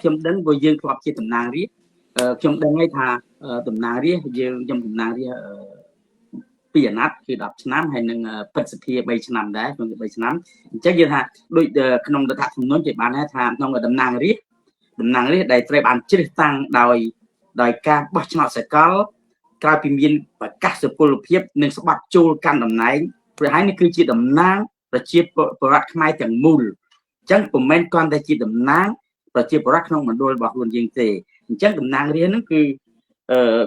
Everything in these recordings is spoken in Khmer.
ខ្ញុំដឹងព្រោះយើងធ្លាប់ជាតំណាងរាស្ត្រខ្ញុំដឹងហើយថាតំណាងរាស្ត្រយើងខ្ញុំតំណាងរាស្ត្រពីអាណត្តិគឺ10ឆ្នាំហើយនឹងពិតសភា3ឆ្នាំដែរក្នុង3ឆ្នាំអញ្ចឹងយើងថាដូចក្នុងរដ្ឋធម្មនុញ្ញគេបានថាក្នុងតំណាងរាស្ត្រដែលត្រូវបានជ្រើសតាំងដោយការបោះឆ្នោតសកលក្រោយពីមានប្រកាសសុពលភាពនិងស្បត់ចូលកាន់តំណែងព្រោះហើយនេះគឺជាតំណាងប្រជាពលរដ្ឋខ្មែរទាំងមូលអញ្ចឹងពុំមែនគ្រាន់តែជាតំណាងប្រជាពលរដ្ឋក្នុងមណ្ឌលរបស់ខ្លួនយើងទេអញ្ចឹងតំណាងរាស្ត្រហ្នឹងគឺ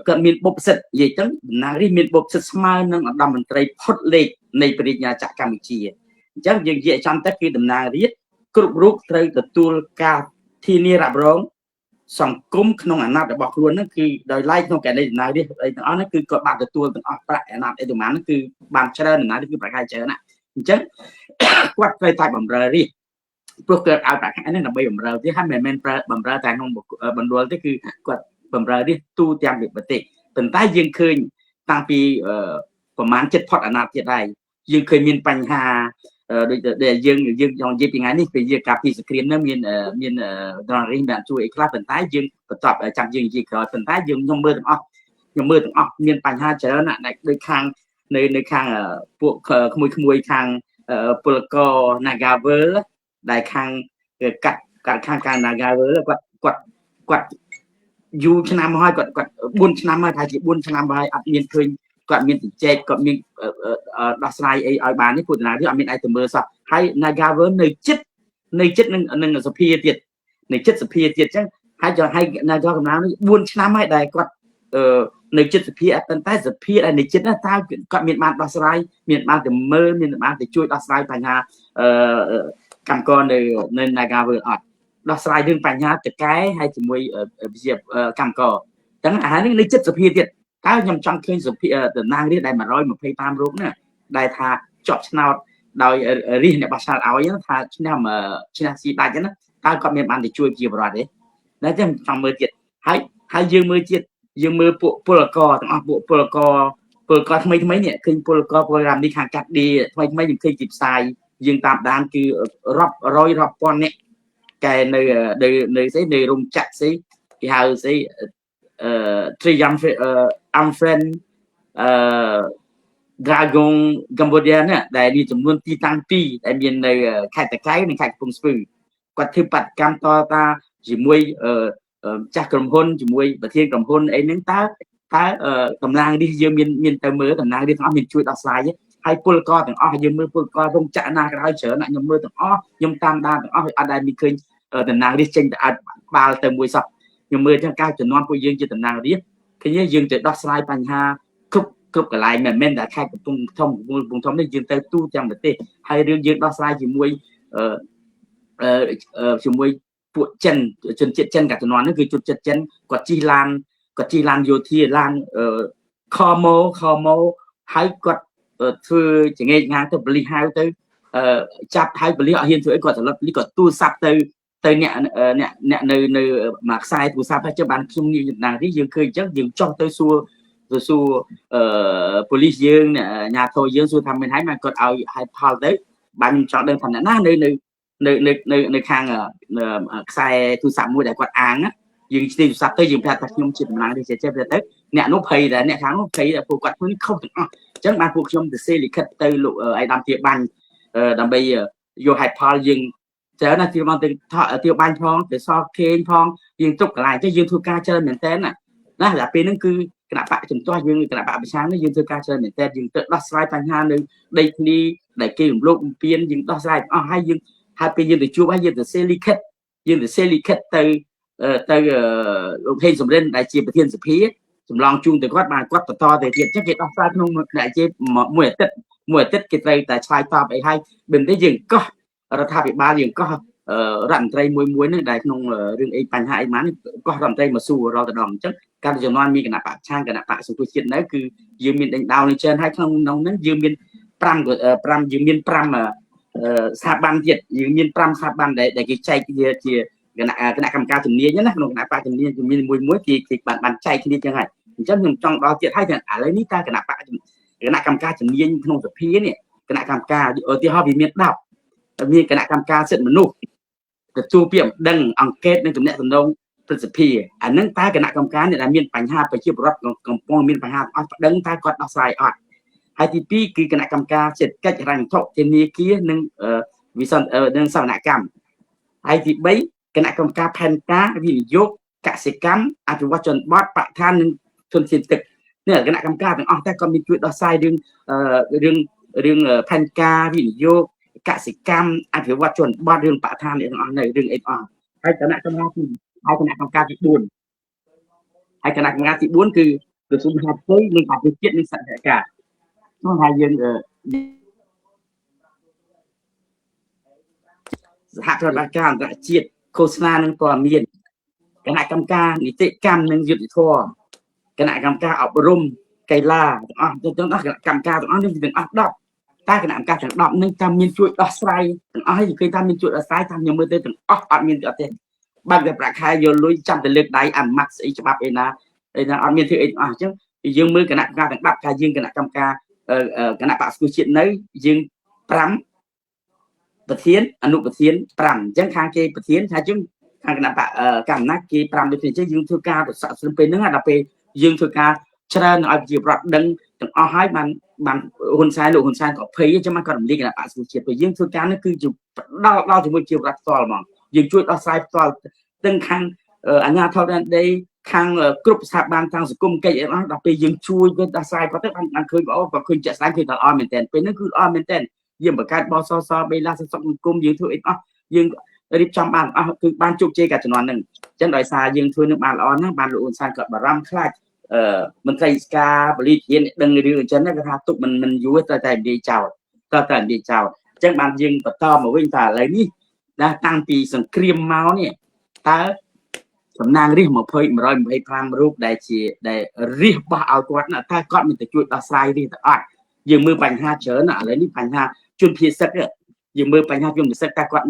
គាត់មានបុព្វសិទ្ធិនិយាយទៅតំណាងរាស្ត្រមានបុព្វសិទ្ធិស្មើនឹងឧត្តមមន្ត្រីផុតលេខនៃប្រជាណាចក្រកម្ពុជាអញ្ចឹងយើងនិយាយចំទៅគឺតំណាងរាស្ត្រគ្រប់រូបត្រូវទទួលការធានារ៉ាប់រងសង្គមក្នុងអាណត្តិរបស់ខ្លួនហ្នឹងគឺដោយឡែកក្នុងករណីតំណាងរាស្ត្រអីទាំងអស់ហ្នឹងគឺគាត់បានទទួលទាំងអស់ប្រាក់អាណត្តិអីប្រហែលហ្នឹងគឺបានច្រើនតំណាងរាស្ត្រគឺប្រកាសច្រើនណាអញ្ចឹងគាត់ត្រូវតែបម្រើរាស្ត្រព្រោះគាត់ឲ្យប្រាក់ខែហ្នឹងដើម្បីបម្រើទេហើយមិនមែនបម្រើតែក្នុងបណ្ដុលទេគឺគាត់បម្រើរាស្ត្រទូទាំងប្រទេសប៉ុន្តែយើងឃើញតាំងពីប្រហែលចិត្តផុតអាណត្តិទៀតហើយយើងឃើញមានបញ្ហាដូចដែលយើងចង់និយាយពីថ្ងៃនេះពេលយើងការពីសង្គ្រាមហ្នឹងមានដរារីបានជួយអីខ្លះប៉ុន្តែយើងបន្ទាប់ចាំយើងនិយាយក្រោយប៉ុន្តែយើងខ្ញុំមើលទាំងអស់មានបញ្ហាច្រើនណាស់ដូចខាងនៅខាងពួកក្មួយខាងពលករ Nagavel ដែលខាងកាត់ខាង Nagavel គាត់យូរឆ្នាំមកហើយគាត់4ឆ្នាំហើយថាជា4ឆ្នាំហើយអត់មានឃើញគាត់មានចែកគាត់មានដោះស្រាយអីឲ្យបាននេះពុទ្ធនារីអត់មានអីទៅមើលសោះហើយ Nagavel នៅចិត្តនឹងសភាទៀតនៅចិត្តសភាទៀតអញ្ចឹងហើយចង់ឲ្យ Nagavel កំណៅនេះ4ឆ្នាំហើយដែលគាត់នៅចិត្តសភាអត់ប៉ុន្តែសភាដែលនៅចិត្តតើគាត់មានបានដោះស្រាយមានបានទៅមើលមានបានទៅជួយដោះស្រាយបញ្ហាកម្មករនៅ Nagavel អត់ដោះស្រាយរឿងបញ្ហាតកែហើយជាមួយកម្មករអញ្ចឹងអាហារនេះនៅចិត្តសភាទៀតតើខ្ញុំចង់ឃើញសភាតំណាងរាស្ត្រដែល125រូបណាដែលថាជាប់ឆ្នោតដោយរាស្ត្រអ្នកបោះឆ្នោតឲ្យថាឈ្នះស៊ីដាច់ណាតើគាត់មានបានទៅជួយប្រជាពលរដ្ឋទេតែចឹងចង់មើលទៀតហើយយើងមើលទៀតយើងមើលពួកពលករទាំងអស់ពួកពលករថ្មីនេះឃើញពលករពលរដ្ឋនេះខាងកាត់ឌីថ្មីខ្ញុំឃើញទីផ្សាយយើងតាមដានគឺរាប់ពាន់នាក់កែនៅរោងចក្រស្អីគេហៅស្អីTriumph Amfren Dragon Cambodia ណាដែលមានចំនួនទីតាំង2ដែលមាននៅខេត្តតាកែវនិងខេត្តកំពង់ស្ពឺគាត់ធ្វើបដកម្មតតាជាមួយចាស់ក្រុមហ៊ុនជាមួយប្រធានក្រុមហ៊ុនអីហ្នឹងតើតំណាងនេះយើងមានទៅមើលតំណាងនេះទាំងអស់មានជួយដោះស្រាយហើយពលករទាំងអស់យើងមើលពលកររោងចក្រណាក៏ដោយច្រើនណាខ្ញុំមើលទាំងអស់ខ្ញុំតាមដានទាំងអស់អត់ដែលមានឃើញតំណាងនេះចេញទៅអត់បាល់ទៅមួយសោះខ្ញុំមើលចឹងការជំនាន់ពួកយើងជាតំណាងរាស្ត្រឃើញយើងទៅដោះស្រាយបញ្ហាគ្រប់កន្លែងមិនមែនតែខេត្តកំពង់ធំនេះយើងទៅទូទាំងប្រទេសហើយរឿងយើងដោះស្រាយជាមួយពួកចិនជនជាតិចិនកាលជំនាន់នេះគឺជនជាតិចិនគាត់ជិះឡានយោធាឡានខម៉ូហើយគាត់ធ្វើចង្អេកងាងទៅបលិហៅទៅចាប់ហើយបលិអត់ហ៊ានធ្វើអីគាត់ត្រឡប់គាត់ទូរស័ព្ទទៅអ្នកនៅមួយខ្សែទូរស័ព្ទហើយចាំបានខ្ញុំនិយាយតំណាងនេះយើងឃើញអញ្ចឹងយើងចោះទៅសួរប៉ូលីសយើងអាជ្ញាធរយើងសួរថាមិនហើយមកគាត់ឲ្យហេតុផលទៅបានខ្ញុំចង់ដឹងថាអ្នកណានៅខាងខ្សែទូរស័ព្ទមួយដែលគាត់អាងយើងស្ទីទូរស័ព្ទទៅយើងប្រាប់ថាខ្ញុំជាតំណាងនេះចេះទៅអ្នកនោះភ័យតែអ្នកខាងនោះភ័យតែពួកគាត់ធ្វើនេះខុសទាំងអស់អញ្ចឹងបានពួកខ្ញុំទៅសេលិខិតទៅលោកអៃដាមទាបាញ់ដើម្បីយកហេតុផលយើងច្រើនណាស់ទីមកទៅទាបាញ់ផងទៅសល់ខេងផងយើងទុកកន្លែងទៅយើងធ្វើការច្រើនមែនតើណាដល់ពេលហ្នឹងគឺគណៈបកជំទាស់យើងគណៈបកប្រឆាំងនេះយើងធ្វើការច្រើនមែនតើយើងទៅដោះស្រាយបញ្ហានៅដីធ្លីដែលគេរំលោភបំពានយើងដោះស្រាយអស់ហើយយើងហើយពេលយើងទៅជួបហើយយើងទៅសេលិខិតទៅលោកហេងសំរិនដែលជាប្រធានសភាចម្លងជូនទៅគាត់បានគាត់បន្តទៅទៀតចឹងគេដោះស្រាយក្នុងដែលជាមួយអាទិត្យគេត្រូវតែឆ្លើយតបអីហើយបើមិនទេយើងកោះរដ្ឋាភិបាលយើងកោះរដ្ឋមន្ត្រីមួយហ្នឹងដែលក្នុងរឿងអីបញ្ហាអីហ្នឹងកោះរដ្ឋមន្ត្រីមកសួររាល់តែម្ដងអញ្ចឹងកាលជំនាន់មានគណៈបកឆាងគណៈបកសង្គមជាតិនៅគឺយើងមានដេញដោលនេះច្រើនហើយក្នុងហ្នឹងយើងមាន5យើងមាន5ស្ថាប័នទៀតយើងមាន5ស្ថាប័នដែលគេចែកជាគណៈកម្មការជំនាញណាក្នុងគណៈបកជំនាញជំនាញមួយគេបានចែកគ្នាចឹងហើយអញ្ចឹងខ្ញុំចង់ដល់ទៀតហើយឥឡូវនេះតើគណៈកម្មការជំនាញក្នុងសភានេះគណៈកម្មការឧទាហរណ៍វាមាន10មានគណៈកម្មការសិទ្ធិមនុស្ស ទទួលពាក្យដឹងអង្កេតនឹងទំនាក់ទំនងព្រឹទ្ធសភាអានឹងតើគណៈកម្មការដែលមានបញ្ហាប្រជាពលរដ្ឋកំពុងមានបញ្ហាអត់ដឹងតើគាត់ដោះស្រាយអត់ហើយទី2គឺគណៈកម្មការសេដ្ឋកិច្ចហិរញ្ញវត្ថុធនាគារនិងវិស័យនិងសវនកម្មហើយទី3គណៈកម្មការផែនការវិនិយោគកសិកម្មអភិវឌ្ឍជនបទបរិស្ថាននិងធនធានទឹកនេះគណៈកម្មការទាំងអស់តែគាត់មានជួយដោះស្រាយរឿងផែនការវិនិយោគកសិកម្មអភិវឌ្ឍជនបទរឿងបរិស្ថានទាំងអស់នៅរឿងអីទាំងអស់ហើយគណៈកម្មការទីហើយគណៈកម្មការទី4ហើយគណៈកម្មការទី4គឺក្រសួងមហាផ្ទៃនិងអភិជាតិនិងសហការនោះហើយយើងសហប្រតិបត្តិការអន្តរជាតិឃោសនានិងព័ត៌មានគណៈកម្មការនីតិកម្មនិងយុត្តិធម៌គណៈកម្មការអប់រំកីឡាទាំងអស់ទាំងអស់គណៈកម្មការទាំងអស់នេះទាំងអស់10តែគណៈកម្មការទាំង10នឹងតាមមានជួយដោះស្រាយទាំងអស់ហើយឃើញថាមានជួយដោះស្រាយតាមខ្ញុំមើលទៅទាំងអស់អត់មានអត់ទេបើតែប្រាក់ខែយកលុយចាំតែលើកដៃអាម៉ាត់ស្អីច្បាប់អីណាអត់មានធ្វើអីអស់អញ្ចឹងយើងមើលគណៈកម្មការទាំង10ការយើងគណៈកម្មការគណៈបក្សជាតិនៅយើង5ប្រធានអនុប្រធាន5អញ្ចឹងខាងគេប្រធានថាយើងខាងគណៈបកកម្មណាគេ5ដូចគ្នាអញ្ចឹងយើងធ្វើការស័ក្តិសិទ្ធិពេលហ្នឹងដល់ពេលយើងធ្វើការច្រើនឲ្យប្រជាប្រដ្ឋដឹងទាំងអស់ហើយបានហ៊ុនសែនលោកហ៊ុនសែនក៏ភ័យអញ្ចឹងគាត់រំលាយគណៈបក្សជាតិពេលយើងធ្វើការនេះគឺជាដល់ជាមួយប្រជាប្រដ្ឋផ្ទាល់ហ្មងយើងជួយដោះស្រាយផ្ទាល់ទាំងខាងអាជ្ញាធរដែនដីខាងគ្រប់ស្ថាប័នខាងសង្គមកិច្ចអីអស់ដល់ពេលយើងជួយទៅដោះស្រាយគាត់ទៅបានឃើញល្អក៏ឃើញចាក់ស្ដែងឃើញថាល្អមែនតើពេលហ្នឹងគឺល្អមែនតើយើងបង្កើតបសសបេឡាសសង្គមយើងធ្វើអីអស់យើងរៀបចំបានអស់គឺបានជោគជ័យកាលជំនាន់ហ្នឹងអញ្ចឹងដោយសារយើងធ្វើនឹងបានល្អណាស់បានលោកហ៊ុនសែនក៏បារម្ភខ្លាចមន្ត្រីការបលិធានដឹងរឿងអញ្ចឹងគេថាទុកមិនយូរតែនិយាយចោលតែនិយាយចោលអញ្ចឹងបានយើងបន្តមកវិញថាឥឡូវនេះដែលតាំងពីសង្គ្រាមមកនេះតើតំណាងរាស្ត្រ125រូបដែលរាស្ត្របោះឲ្យគាត់តើគាត់មានទៅជួយដោះស្រាយរាស្ត្រទៅអត់យើងមើលបញ្ហាច្រើនឥឡូវនេះបញ្ហាជនភៀសសិទ្ធិយើងមើលបញ្ហាជនភៀសសិទ្ធិតើគាត់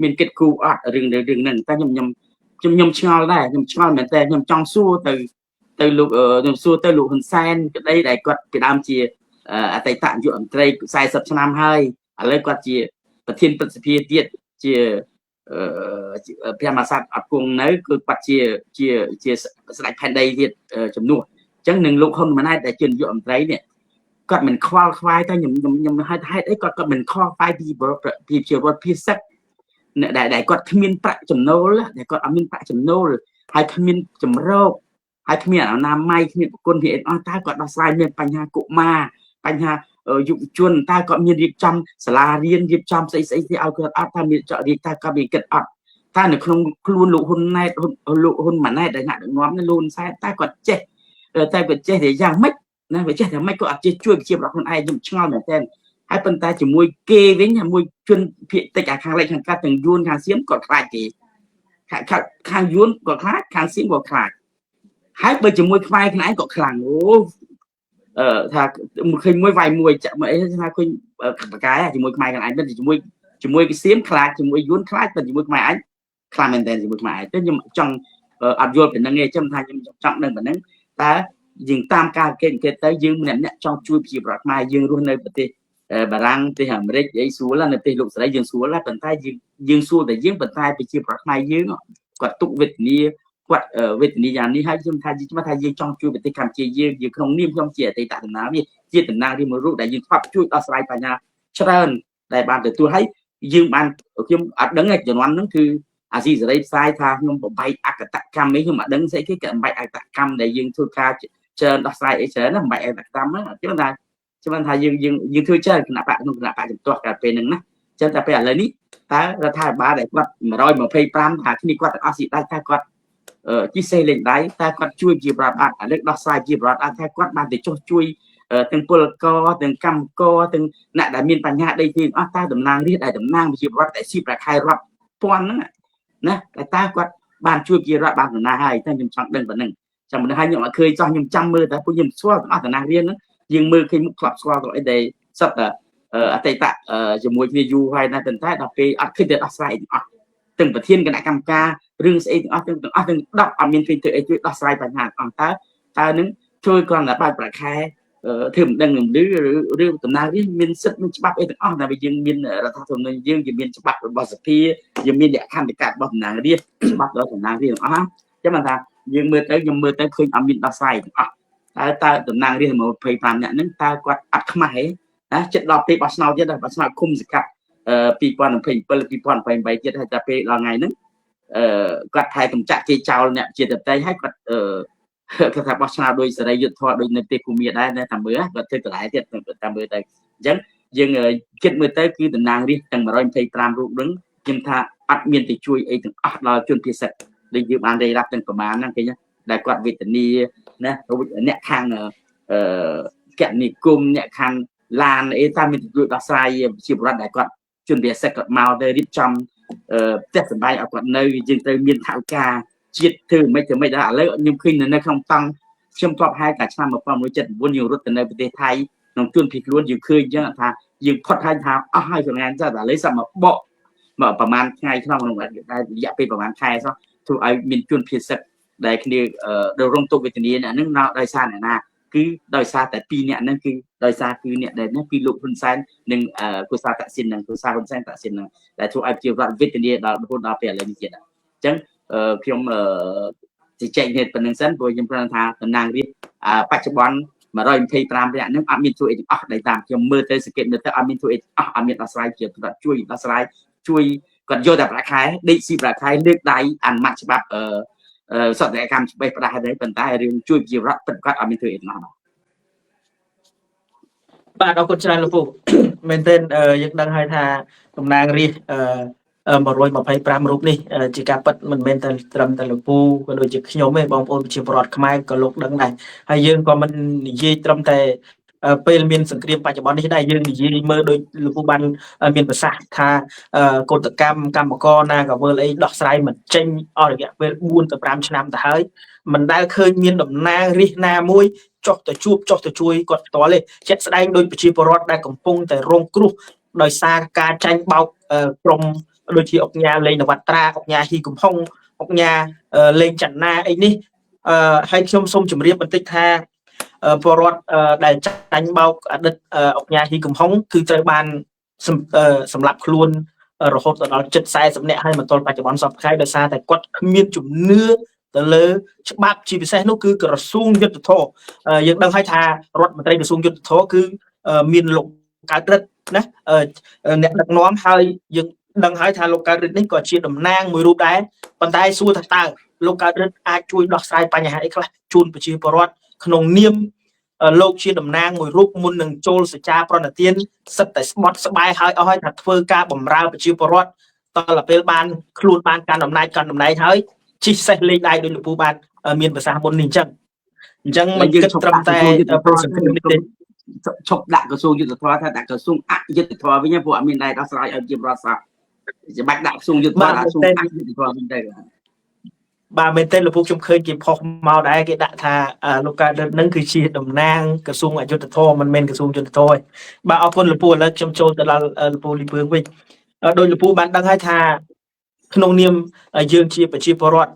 មានគិតគូរអត់រឿងហ្នឹងតែខ្ញុំឆ្ងល់ដែរខ្ញុំឆ្ងល់មែនតើខ្ញុំចង់សួរទៅលោកខ្ញុំសួរទៅលោកហ៊ុនសែនក្តីដែលគាត់ពីដើមជាអតីតនាយករដ្ឋមន្ត្រី40ឆ្នាំហើយឥឡូវគាត់ជាប្រធានព្រឹទ្ធសភាទៀតជាព្រះមហាក្សត្រអត់គង់នៅគឺគាត់ជាស្ដេចផែនដីទៀតជំនួសអញ្ចឹងនឹងលោកហ៊ុនម៉ាណែតដែលជានាយករដ្ឋមន្ត្រីនេះគាត់មិនខ្វល់ខ្វាយតែខ្ញុំហេតុអីគាត់មិនខ្វល់ខ្វាយពីជារដ្ឋភាសិកដែលគាត់គ្មានប្រាក់ចំណូលដែលគាត់អត់មានប្រាក់ចំណូលហើយគ្មានចម្រោកហើយគ្មានអនាម័យគ្មានប្រគុណពីអីអស់តើគាត់ដោះស្រាយមានបញ្ហាកុមារបញ្ហាយុវជនតើគាត់មានរៀបចំសាលារៀនរៀបចំស្អីឲ្យគាត់អត់ថាមានចរិតតើគាត់មានគិតអត់តែនៅក្នុងខ្លួនលោកហ៊ុនម៉ាណែតដែលអ្នកដឹកនាំនេះលោកហ៊ុនសែនតើគាត់ចេះតែយ៉ាងម៉េចណាវាចេះតែមិនគាត់អត់ចេះជួយប្រជាប្រដ្ឋខ្លួនឯងខ្ញុំឆ្ងល់មែនទែនហើយប៉ុន្តែជាមួយគេវិញជាមួយជនភៀសតិចខាងលិចខាងកាត់ទាំងយួនខាងសៀមគាត់ខ្លាចគេខាងយួនក៏ខ្លាចខាងសៀមក៏ខ្លាចហើយបើជាមួយខ្មែរខ្លួនឯងក៏ខ្លាំងថាឃើញមួយវាយមួយចាក់មកអីថាឃើញបកាយជាមួយខ្មែរខ្លួនឯងទៅជាមួយសៀមខ្លាចជាមួយយួនខ្លាចតែជាមួយខ្មែរឯងខ្លាំងមែនទែនជាមួយខ្មែរឯងទៅខ្ញុំចង់អត់យល់ប៉ុណ្្នឹងទេខ្ញុំថាខ្ញុំចង់ដឹងប៉ុណ្្នឹងតើយើងតាមការគេទៅយើងម្នាក់ចង់ជួយប្រជាប្រដ្ឋខ្មែរយើងរស់នៅប្រទេសបារាំងប្រទេសអាមេរិកអីស្រួលនៅប្រទេសលោកស្រីយើងស្រួលប៉ុន្តែយើងស្រួលតែយើងប៉ុន្តែប្រជាប្រដ្ឋខ្មែរយើងគាត់ទុកវេទនាគាត់វេទនាយ៉ាងនេះហើយខ្ញុំថាយើងចង់ជួយប្រទេសកម្ពុជាយើងក្នុងនាមខ្ញុំជាអតីតតំណាងនេះជាតំណាងរាស្ត្រមួយរូបដែលយើងធ្លាប់ជួយដោះស្រាយបញ្ហាច្រើនដែលបានទទួលហើយយើងបានខ្ញុំអត់ដឹងទេជំនាន់ហ្នឹងគឺអាស៊ីសេរីផ្សាយថាខ្ញុំបំបែកអកតកម្មនេះខ្ញុំអត់ដឹងស្អីគេបំបែកអកតកម្មដែលយើងធ្វើការច្រើនដោះស្រាយអីច្រើនណាបំបែកអកតកម្មហ្នឹងខ្ញុំថាយើងធ្វើច្រើនគណៈបកក្នុងគណៈបកជំទាស់កាលពេលហ្នឹងណាចឹងតែពេលឥឡូវនេះតើរដ្ឋាភិបាលដែលគាត់125ថាគ្នាគាត់ទាំងអស់ស៊ីដាច់ថាគាត់ជីសេលេងដៃតែគាត់ជួយជាប្រដ្ឋអត់ឥឡូវដោះស្រាយជាប្រដ្ឋអត់ថាគាត់បានទៅចុះជួយទាំងពលករទាំងកម្មករទាំងអ្នកដែលមានបញ្ហាដីធ្លីអស់តើតំណាងរាស្ត្រដែលតំណាងជាប្រដ្ឋដែលស៊ីប្រាក់ខែរាប់ពាន់ហ្នឹងណាតែតើគាត់បានជួយជារដ្ឋបានដំណើរហើយតែខ្ញុំចង់ដឹងប៉ុណ្្នឹងចាំមិនហើយខ្ញុំអត់ឃើញចោះខ្ញុំចាំមើលតែពួកខ្ញុំស្គាល់ទាំងអស់តំណាងរាស្ត្រហ្នឹងយើងមើលឃើញមុខធ្លាប់ស្គាល់ក៏អីដែលសត្វអតីតជាមួយគ្នាយូរហើយណាតែដល់ពេលអត់ឃើញទៅដោះស្រាយអស់ទាំងប្រធានគណៈកម្មការរឿងស្អីទាំងអស់ទាំង10អត់មានឃើញទៅអីជួយដោះស្រាយបញ្ហាអស់តើនឹងជួយគ្រាន់តែបើកប្រាក់ខែ ធ្វើមិនដឹងនឹងឬតំណាងរាស្ត្រមានសិទ្ធិមានច្បាប់អីទាំងអស់តែយើងមានរដ្ឋធម្មនុញ្ញយើងមានច្បាប់របស់សភាយើងមានលក្ខន្តិកៈរបស់តំណាងរាស្ត្រច្បាប់របស់តំណាងរាស្ត្រទាំងអស់ចឹងបានថាយើងមើលទៅខ្ញុំមើលទៅឃើញអត់មានដោះស្រាយទាំងអស់តើតំណាងរាស្ត្រ25នាក់ហ្នឹងតើគាត់អត់ខ្មាស់ទេណាចិត្តដល់ពេលបោះឆ្នោតទៀតបោះឆ្នោតឃុំសង្កាត់2027 2028ទៀតហើយតែពេលដល់ថ្ងៃហ្នឹងគាត់ថែកំចាក់គេចោលអ្នកជាតន្ត្រីហើយគាត់គាត់ថាបោះឆ្នោតដោយសេរីយុត្តិធម៌ដោយនៅទេភូមិដែរតាមមើលគាត់ធ្វើកន្លែងទៀតតាមមើលទៅអញ្ចឹងយើងគិតមើលទៅគឺតំណាងរាស្ត្រទាំង125រូបហ្នឹងខ្ញុំថាអត់មានទៅជួយអីទាំងអស់ដល់ជនពិសេសដែលយើងបានได้รับទាំងប្រមាណហ្នឹងគេដែលគាត់វេទនាណាអ្នកខាងកណនិគមអ្នកខាងឡានអីតាមមានជួយដោះស្រាយជាបរិបទដែលគាត់ជនពិសេសគាត់មកទៅរៀបចំផ្ទះសម្បែងឲ្យគាត់នៅយើងទៅមានថវិកាជាតិធ្វើមិនដែរឥឡូវខ្ញុំឃើញនៅក្នុងតង់ខ្ញុំធ្លាប់ហៅកាលឆ្នាំ1979យើងរត់ទៅនៅប្រទេសថៃក្នុងជួនភីខ្លួនយើងឃើញអញ្ចឹងថាយើងផុតហើយថាអស់ហើយសម្ងាត់ចុះតែឥឡូវសាប់មកបកមកប្រហែលថ្ងៃក្នុងរយៈពេលប្រហែលខែសោះធ្វើឲ្យមានជនភៀសសិតដែលគ្នារងទុក្ខវេទនាអ្នកហ្នឹងដោយសារអ្នកណាគឺដោយសារតែ2អ្នកហ្នឹងគឺដោយសារគឺអ្នកដែលហ្នឹងគឺលោកហ៊ុនសែននិងគូសាតាក់ស៊ីននិងគូសាហ៊ុនសែនតាក់ស៊ីនហ្នឹងដែលធ្វើឲ្យជារដ្ឋវេទនាដល់រហូតដល់ពេលឥឡូវនេះទៀតអញ្ចឹងខ្ញុំជជែកហេតុប៉ុណ្្នឹងសិនព្រោះខ្ញុំព្រមថាតំណាងរាស្ត្របច្ចុប្បន្ន125នាក់ហ្នឹងអត់មានជួយអីទាំងអស់ដែលតាមខ្ញុំមើលទៅសង្កេតមើលទៅអត់មានជួយអីទាំងអស់អត់មានដោះស្រាយជាជួយដោះស្រាយជួយគាត់យកតែប្រាក់ខែដេកស៊ីប្រាក់ខែលើកដៃអនុម័តច្បាប់សន្តិកម្មច្បាស់ផ្ដាស់ដែរប៉ុន្តែរឿងជួយជីវរដ្ឋពិតគាត់អត់មានធ្វើអីទាំងអស់បាទអរគុណច្រើនលោកពូមែនទែនយើងដឹងហើយថាតំណាងរាស្ត្រ125រូបនេះជាការពិតមិនមែនតែត្រឹមតែលោកពូក៏ដូចជាខ្ញុំទេបងប្អូនប្រជាពលរដ្ឋខ្មែរក៏លោកដឹងដែរហើយយើងក៏មិននិយាយត្រឹមតែពេលមានសង្គ្រាមបច្ចុប្បន្ននេះដែរយើងនិយាយមើលដូចលោកពូបានមានប្រសាសន៍ថាកោតកម្មកម្មករណាក៏វើលអីដោះស្រាយមិនចេញអស់រយៈពេល4ទៅ5ឆ្នាំទៅហើយមិនដែលឃើញមានតំណាងរាស្ត្រណាមួយចុះទៅជួបចុះទៅជួយគាត់ផ្ទាល់ទេជាក់ស្ដែងដោយប្រជាពលរដ្ឋដែលកំពុងតែរងគ្រោះដោយសារការចាញ់បោកក្រុមដូចជាអង្គការលេងនវត្រាអង្គការហ៊ីកំហុងអង្គការលេងចន្ទាអីនេះហើយខ្ញុំសូមជម្រាបបន្តិចថាពលរដ្ឋដែលចាញ់បោកអតីតអង្គការហ៊ីកំហុងគឺត្រូវបានសម្លាប់ខ្លួនរហូតដល់ជិត40នាក់ហើយមកទល់បច្ចុប្បន្នសពថ្ងៃដោយសារតែគាត់គ្មានជំនឿទៅលើច្បាប់ជាពិសេសនោះគឺក្រសួងយុទ្ធភ័ពយើងដឹងហើយថារដ្ឋមន្ត្រីក្រសួងយុទ្ធភ័ពគឺមានលោកកើតរិទ្ធណាអ្នកដឹកនាំហើយយើងដឹងហើយថាលោកកើតរិទ្ធនេះក៏ជាតំណាងមួយរូបដែរប៉ុន្តែសួរថាតើលោកកើតរិទ្ធអាចជួយដោះស្រាយបញ្ហាអីខ្លះជូនប្រជាពលរដ្ឋក្នុងនាមលោកជាតំណាងមួយរូបមុននឹងចូលសច្ចាប្រណិធានសិតតែស្បត់ស្បាយហើយអស់ហើយថាធ្វើការបម្រើប្រជាពលរដ្ឋតទៅពេលបានខ្លួនបានកាន់អំណាចកាន់តំណែងហើយជីសេះលេងដៃដោយលោកពូបានមានប្រសាសន៍មុននេះអញ្ចឹងមិនគិតត្រឹមតែប្រសិទ្ធភាពនេះទេឈប់ដាក់ក្រសួងយុទ្ធភ័ពថាដាក់ក្រសួងអយុត្តិធម៌វិញព្រោះអត់មានដែរដោះស្រាយឲ្យជារដ្ឋសាស្ត្រច្បាច់ដាក់ក្រសួងយុទ្ធភ័ពដាក់ក្រសួងអយុត្តិធម៌វិញទៅបាទមែនទេលោកពូខ្ញុំឃើញគេផុសមកដែរគេដាក់ថាលោកកើតរិទ្ធនឹងគឺជាតំណាងក្រសួងអយុត្តិធម៌មិនមែនក្រសួងយុត្តិធម៌ទេបាទអរគុណលោកពូឥឡូវខ្ញុំចូលទៅដល់លោកពូលីពឿងវិញដោយលោកពូបានដឹងហើយថាក្នុងនាមយើងជាប្រជាពលរដ្ឋ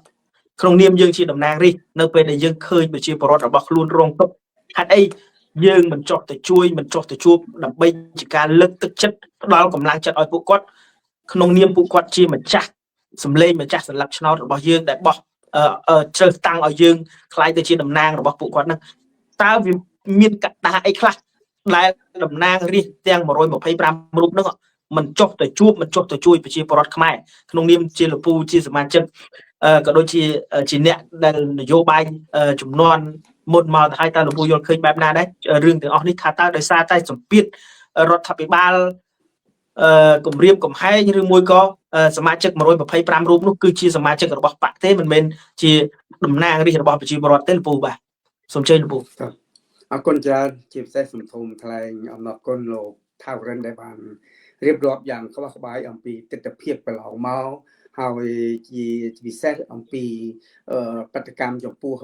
ក្នុងនាមយើងជាតំណាងរាស្ត្រនៅពេលដែលយើងឃើញប្រជាពលរដ្ឋរបស់ខ្លួនរងទុក្ខហេតុអីយើងមិនចោះទៅជួយមិនចោះទៅជួបដើម្បីជាការលើកទឹកចិត្តផ្ដល់កម្លាំងចិត្តឲ្យពួកគាត់ក្នុងនាមពួកគាត់ជាម្ចាស់សម្លេងម្ចាស់សន្លឹកឆ្នោតរបស់យើងដែលបោះជ្រើសតាំងឲ្យយើងខ្លាយទៅជាតំណាងរបស់ពួកគាត់ហ្នឹងតើវាមានកត្តាអីខ្លះដែលតំណាងរាស្ត្រទាំង125រូបហ្នឹងមិនចុះទៅជួបមិនចុះទៅជួយប្រជាពលរដ្ឋខ្មែរក្នុងនាមជាលោកពូជាសមាជិកក៏ដូចជាអ្នកដែលនយោបាយចំនួនមុនមកទៅហើយតើលោកពូយល់ឃើញបែបណាដែររឿងទាំងអស់នេះថាតើដោយសារតែសម្ពាធរដ្ឋាភិបាលគម្រាមកំហែងឬមួយក៏សមាជិក125រូបនោះគឺជាសមាជិករបស់បកទេមិនមែនជាតំណាងរាស្ត្ររបស់ប្រជាពលរដ្ឋទេលោកពូបាទសូមជើញលោកពូអរគុណច្រើនជាពិសេសសំធំថ្លែងអំណរគុណលោកថាវរិនដែលបានរៀបរាប់យ៉ាងក្បោះក្បាយអំពីទស្សនវិជ្ជាកន្លងមកហើយជាពិសេសអំពីបដកម្មចំពោះ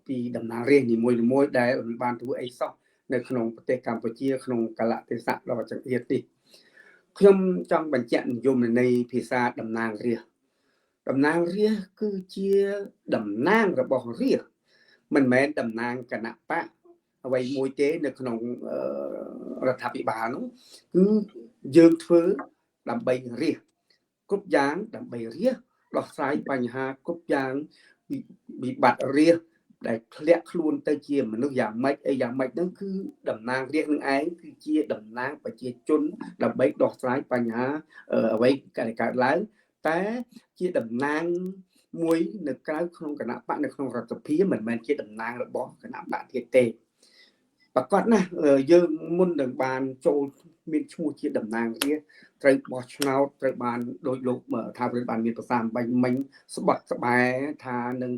ពីតំណាងរាស្ត្រនីមួយៗដែលបានធ្វើអីសោះនៅក្នុងប្រទេសកម្ពុជាក្នុងកលៈទេសៈដ៏ចង្អៀតនេះខ្ញុំចង់បញ្ជាក់និយមន័យភាសាតំណាងរាស្ត្រតំណាងរាស្ត្រគឺជាតំណាងរបស់រាស្ត្រមិនមែនតំណាងគណៈបក អ្វីមួយទេនៅក្នុងរដ្ឋាភិបាលនោះគឺយើងធ្វើដើម្បីរាជគ្រប់យ៉ាងដើម្បីរាជដោះស្រាយបញ្ហាគ្រប់យ៉ាងវិបត្តិរាជដែលធ្លាក់ខ្លួនទៅជាមនុស្សយ៉ាងម៉េចអីយ៉ាងម៉េចហ្នឹងគឺតំណាងរាជនឹងឯងគឺជាតំណាងប្រជាជនដើម្បីដោះស្រាយបញ្ហាអ្វីកើតឡើងតែជាតំណាងមួយនៅក្រៅក្នុងគណៈបកនៅក្នុងរដ្ឋសភាមិនមែនជាតំណាងរបស់គណៈបកទៀតទេប្រកាសណាយើងមុននឹងបានចូលមានឈ្មោះជាតំណាងរាជត្រូវបោះឆ្នោតត្រូវបានដោយលោកថាប្របានមានប្រសាសន៍បាញ់មិញស្បត់ស្បែថានឹង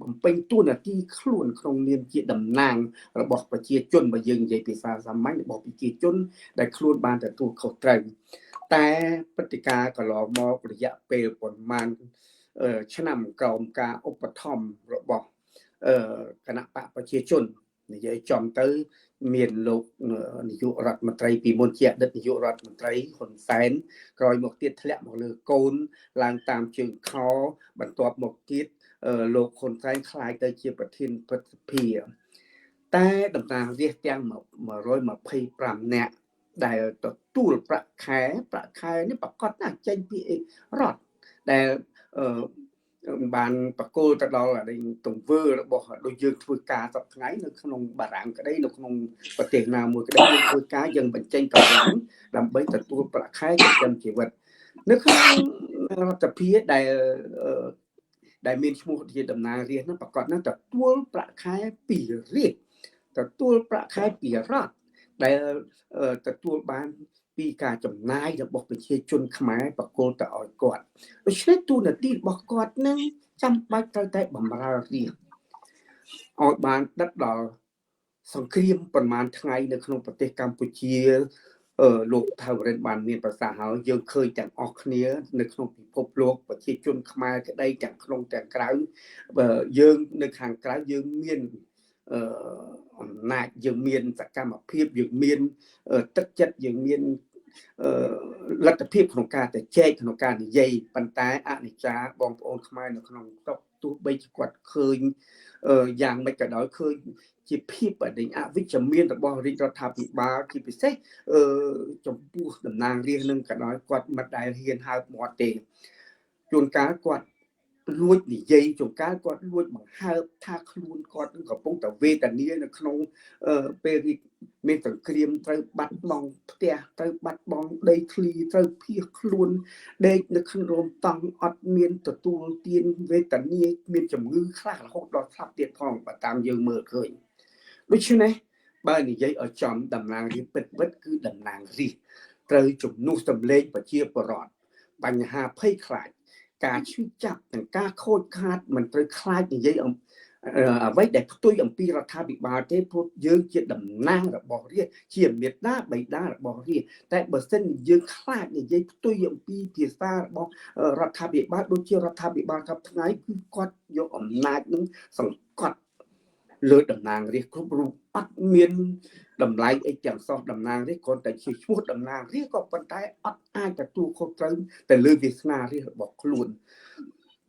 បំពេញតួនាទីខ្លួនក្នុងនាមជាតំណាងរបស់ប្រជាជនបើយើងនិយាយភាសាសាមញ្ញរបស់ប្រជាជនដែលខ្លួនបានទទួលខុសត្រូវតែព្រឹត្តិការណ៍កន្លងមករយៈពេលប្រមាណឆ្នាំក្រោមការឧបត្ថម្ភរបស់គណៈបកប្រជាជននិយាយចំទៅមានលោកនាយករដ្ឋមន្ត្រីពីមុនជាអតីតនាយករដ្ឋមន្ត្រីហ៊ុនសែនក្រោយមកទៀតធ្លាក់មកលើកូនឡើងតាមជើងខបន្ទាប់មកទៀតលោកហ៊ុនសែនខ្លាយទៅជាប្រធានព្រឹទ្ធសភាតែតំណាងរាស្ត្រទាំង125នាក់ដែលទទួលប្រាក់ខែនេះប្រកាសណាស់ចេញពីរដ្ឋដែលបានបកគោលទៅដល់ទង្វើរបស់ដូចយើងធ្វើការសប្តាហ៍ថ្ងៃនៅក្នុងបារាំងក្តីនៅក្នុងប្រទេសណាមួយក្តីយើងធ្វើការយើងបញ្ចេញកម្លាំងដើម្បីទទួលប្រាក់ខែចិញ្ចឹមជីវិតនៅក្នុងរដ្ឋាភិបាលដែលមានឈ្មោះជាតំណាងរាស្ត្រនោះប្រកាសណាស់ទទួលប្រាក់ខែពីរាជទទួលប្រាក់ខែពីរដ្ឋដែលទទួលបានពីការចំណាយរបស់ប្រជាជនខ្មែរបកគលទៅឲ្យគាត់ដូច្នេះទូនាទីរបស់គាត់នឹងចាំបាច់ត្រូវតែបម្រើរាជឲ្យបានដិតដល់សង្គ្រាមប្រមាណថ្ងៃនៅក្នុងប្រទេសកម្ពុជាលោកថាវរិនបានមានប្រសាសន៍ហើយយើងឃើញទាំងអស់គ្នានៅក្នុងពិភពលោកប្រជាជនខ្មែរក្តីទាំងក្នុងទាំងក្រៅយើងនៅខាងក្រៅយើងមានអំណាចយើងមានសកម្មភាពយើងមានទឹកចិត្តយើងមានលទ្ធភាពក្នុងការទៅចែកក្នុងការនិយាយប៉ុន្តែអនិច្ចាបងប្អូនខ្មែរនៅក្នុងស្រុកទោះបីជាគាត់ឃើញយ៉ាងម៉េចក៏ដោយឃើញជាភាពអវិជ្ជមានរបស់រាជរដ្ឋាភិបាលជាពិសេសចំពោះតំណាងរាស្ត្រនឹងក៏ដោយគាត់មិនដែលហ៊ានហើបមាត់ទេជួនកាលគាត់លួចនិយាយជួនកាលគាត់លួចបង្ហើបថាខ្លួនគាត់នឹងកំពុងតែវេទនានៅក្នុងពេលមានសង្គ្រាមត្រូវបាត់បង់ផ្ទះត្រូវបាត់បង់ដីធ្លីត្រូវភៀសខ្លួនដេកនៅក្នុងរោងតង់អត់មានទទួលទានវេទនាមានជំងឺខ្លះរហូតដល់ស្លាប់ទៀតផងបើតាមយើងមើលឃើញដូច្នេះបើនិយាយឲ្យចំតំណាងរាស្ត្រពិតគឺតំណាងរាស្ត្រត្រូវជំនួសសម្លេងប្រជាពលរដ្ឋបញ្ហាភ័យខ្លាចការឈឺចាប់និងការខូចខាតមិនត្រូវខ្លាចនិយាយអ្វីដែលផ្ទុយអំពីរដ្ឋាភិបាលទេព្រោះយើងជាតំណាងរបស់រាជជាមេត្តាបិតារបស់រាជតែបើសិនយើងខ្លាចនិយាយផ្ទុយអំពីភាសារបស់រដ្ឋាភិបាលដូចជារដ្ឋាភិបាលកັບថ្ងៃគឺគាត់យកអំណាចនឹងសង្កត់លើតំណាងរាស្ត្រគ្រប់រូបអត់មានតម្លៃអីទាំងសោះតំណាងរាស្ត្រគ្រាន់តែជាឈ្មោះតំណាងរាស្ត្រក៏ប៉ុន្តែអត់អាចទទួលខុសត្រូវទៅលើវាសនារាស្ត្ររបស់ខ្លួន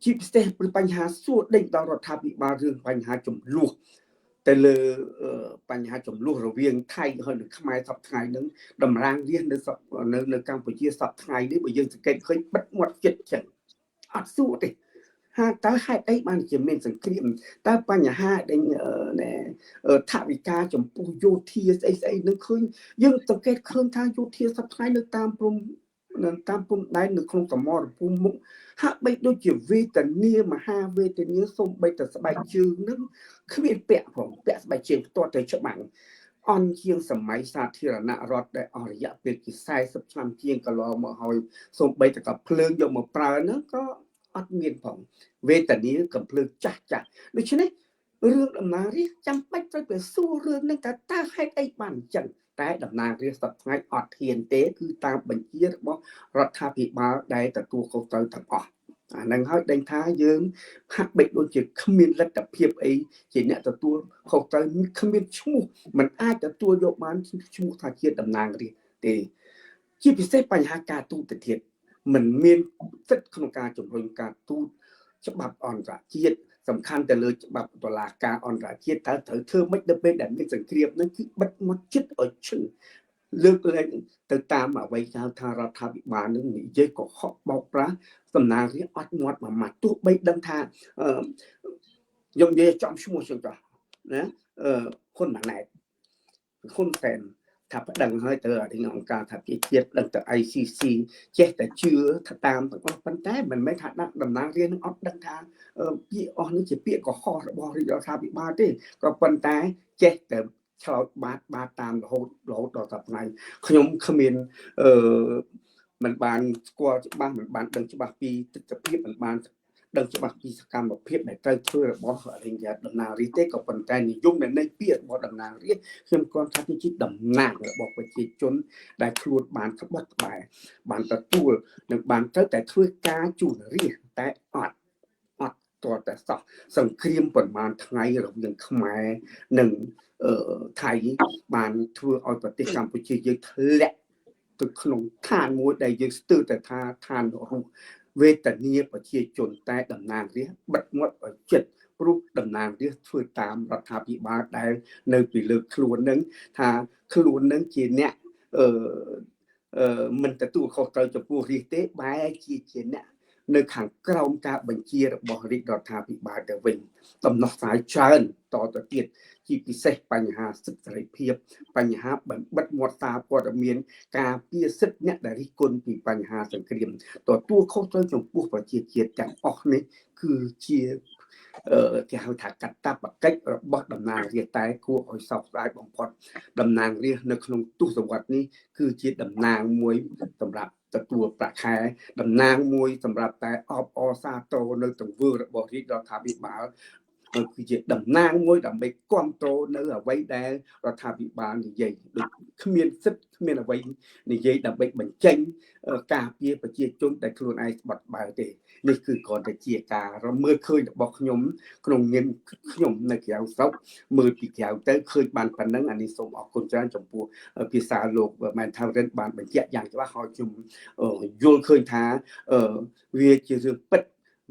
ជាពិសេសបញ្ហាសួរដេញដល់រដ្ឋាភិបាលរឿងបញ្ហាចំនួនទៅលើបញ្ហាចំនួនរវាងថៃហើយនិងខ្មែរសប្តាហ៍ថ្ងៃហ្នឹងតម្រាងរាស្ត្រនៅកម្ពុជាសប្តាហ៍ថ្ងៃនេះបើយើងសង្កេតឃើញបិទមាត់ចិត្តចឹងអត់សួរទេតើហេតុអីបានជាមានសង្គ្រាមតើបញ្ហាដែលថវិកាចំពោះយោធាស្អីនឹងឃើញយើងសង្កេតឃើញថាយោធាសប្តាហ៍ថ្ងៃនៅតាមព្រំដែននៅក្នុងសមរភូមិមុខហាក់បីដូចជាវេទនាមហាវេទនាសូម្បីតែស្បែកជើងនឹងគ្មានពាក់ផងពាក់ស្បែកជើងផ្ទាត់ទៅច្បាំងអន់ជាងសម័យសាធារណរដ្ឋដែលអស់រយៈពេលជា40ឆ្នាំជាងកន្លងមកហើយសូម្បីតែកាភ្លើងយកមកប្រើហ្នឹងក៏អត់មានផងវេទនាកំភ្លើងចាស់ដូច្នេះរឿងតំណាងរាស្ត្រចាំបាច់ត្រូវទៅសួររឿងហ្នឹងតើហេតុអីបានអញ្ចឹងតែតំណាងរាស្ត្រសប្តាហ៍ថ្ងៃអត់ហ៊ានទេគឺតាមបញ្ជារបស់រដ្ឋាភិបាលដែលទទួលខុសត្រូវទាំងអស់អាហ្នឹងហើយដឹងថាយើងហាក់បីដូចជាគ្មានលទ្ធភាពអីជាអ្នកទទួលខុសត្រូវគ្មានឈ្មោះមិនអាចទទួលយកបានឈ្មោះថាជាតំណាងរាស្ត្រទេជាពិសេសបញ្ហាការទូតទៅទៀតមិនមានសិទ្ធិក្នុងការជំរុញការទូតច្បាប់អន្តរជាតិ សំខាន់ទៅលើច្បាប់តុលាការអន្តរជាតិតើត្រូវធ្វើម៉េចដល់ពេលដែលមានសង្គ្រាមនឹងគឺបិទមាត់ចិត្តឲ្យឈឹងលើកលែងទៅតាមអ្វីថារដ្ឋាភិបាលនឹងនិយាយកុហកបោកប្រាស់តំណាងរាស្ត្រអត់មាត់មួយម៉ាត់ទោះបីដឹងថាខ្ញុំនិយាយចំឈ្មោះចឹងចុះណាហ៊ុនម៉ាណែតហ៊ុនសែនថាប្តឹងហើយទៅអង្គការថាជាជាតិដឹងទៅ ICC ចេះតែជឿថាតាមទាំងអស់ប៉ុន្តែមិនមែនថាដាក់តំណាងរាស្ត្រនឹងអត់ដឹងថាពាក្យអស់នេះជាពាក្យកុហករបស់រាជរដ្ឋាភិបាលទេក៏ប៉ុន្តែចេះតែឆ្លោតបាតតាមរហូតដល់សប្តាហ៍ថ្ងៃខ្ញុំគ្មានមិនបានស្គាល់ច្បាស់មិនបានដឹងច្បាស់ពីទស្សនវិជ្ជាមិនបានដឹងច្បាស់ពីសកម្មភាពដែលត្រូវធ្វើរបស់រាជតំណាងរាស្ត្រទេក៏ប៉ុន្តែនិយមនៃពាក្យរបស់តំណាងរាស្ត្រខ្ញុំគ្រាន់ថាជាតំណាងរបស់ប្រជាជនដែលខ្លួនបានក្បត់ក្បែរបានទទួលនិងបានត្រូវតែធ្វើការជួនរាស្ត្រតែអត់តើតែសោះសង្គ្រាមប្រមាណថ្ងៃរវាងខ្មែរនិងថៃបានធ្វើឲ្យប្រទេសកម្ពុជាយើងធ្លាក់ទៅក្នុងឋានមួយដែលយើងស្ទើរតែថាឋានរស់វេទនាប្រជាជនតែតំណាងរាស្ត្របិទមាត់ឲ្យចិត្តព្រោះតំណាងរាស្ត្រធ្វើតាមរដ្ឋាភិបាលដែលនៅពីលើខ្លួននឹងថាខ្លួននឹងជាអ្នកមិនទទួលខុសត្រូវចំពោះរាស្ត្រទេបែរជាអ្នកនៅខាងក្រោមការបញ្ជារបស់រាជរដ្ឋាភិបាលទៅវិញដំណោះស្រាយច្រើនតទៅទៀតជាពិសេសបញ្ហាសិទ្ធិសេរីភាពបញ្ហាបណ្ឌិតមាត់សារព័ត៌មានការពារសិទ្ធិអ្នកដែលរិះគន់ពីបញ្ហាសង្គ្រាមទទួលខុសត្រូវចំពោះប្រជាជាតិទាំងអស់នេះគឺជាគេហៅថាកតបកិច្ចរបស់តំណាងរាស្ត្រតែគួរឲ្យសោកស្ដាយបំផុតតំណាងរាស្ត្រនៅក្នុងទសវត្សរ៍នេះគឺជាតំណាងមួយសម្រាប់ទទួលប្រាក់ខែតំណាងមួយសម្រាប់តែអបអរសាទរនៅទង្វើរបស់រាជរដ្ឋាភិបាលគឺជាតំណាងមួយដើម្បីគ្រប់គ្រងនៅអ្វីដែលរដ្ឋាភិបាលនិយាយដូចគ្មានសិទ្ធិគ្មានអ្វីនិយាយដើម្បីបញ្ចេញការពារប្រជាជនដែលខ្លួនឯងស្បត់បែរទេនេះគឺគ្រាន់តែជាការរមើលឃើញរបស់ខ្ញុំក្នុងនាមខ្ញុំនៅក្រៅស្រុកមើលពីក្រៅទៅឃើញបានប៉ុណ្ណឹងអានេះសូមអរគុណច្រើនចំពោះភាសាលោកមែនថារិនបានបញ្ជាក់យ៉ាងច្បាស់ហើយខ្ញុំយល់ឃើញថាវាជារឿងពិត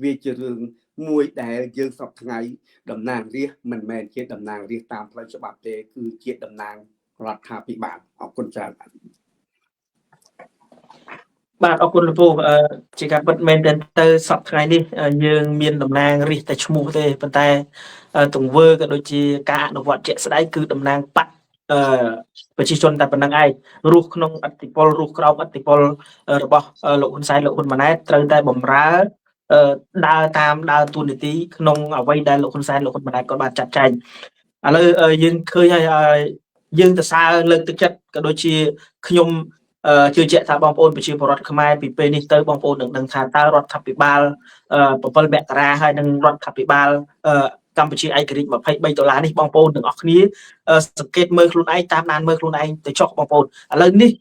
វាជារឿងមួយដែលយើងសពថ្ងៃតំណាងរាស្ត្រមិនមែនជាតំណាងរាស្ត្រតាមផ្លូវច្បាប់ទេគឺជាតំណាងរដ្ឋាភិបាលអរគុណច្រើនបាទអរគុណលោកពូជាការពិតមែនទៅសប្តាហ៍ថ្ងៃនេះយើងមានតំណាងរាស្ត្រតែឈ្មោះទេប៉ុន្តែទង្វើក៏ដូចជាការអនុវត្តជាក់ស្ដែងគឺតំណាងបកប្រជាជនតែប៉ុណ្្នឹងឯងរស់ក្នុងអធិបុលរស់ក្រោមអធិបុលរបស់លោកហ៊ុនសែនលោកហ៊ុនម៉ាណែតត្រូវតែបំរើដើរតួនាទីក្នុងអ្វីដែលលោកហ៊ុនសែនលោកហ៊ុនម៉ាណែតគាត់បានចាត់ចែងឥឡូវយើងឃើញហើយយើងទៅសារលើកទឹកចិត្តក៏ដូចជាខ្ញុំជឿជាក់ថាបងប្អូនប្រជាពលរដ្ឋខ្មែរពីពេលនេះទៅបងប្អូននឹងដឹងថាតើរដ្ឋាភិបាល7មករាហើយនឹងរដ្ឋាភិបាលកម្ពុជាឯករាជ្យ$23នេះបងប្អូនទាំងអស់គ្នាសង្កេតមើលខ្លួនឯងតាមដានមើលខ្លួនឯងទៅចុះបងប្អូនឥឡូវនេះ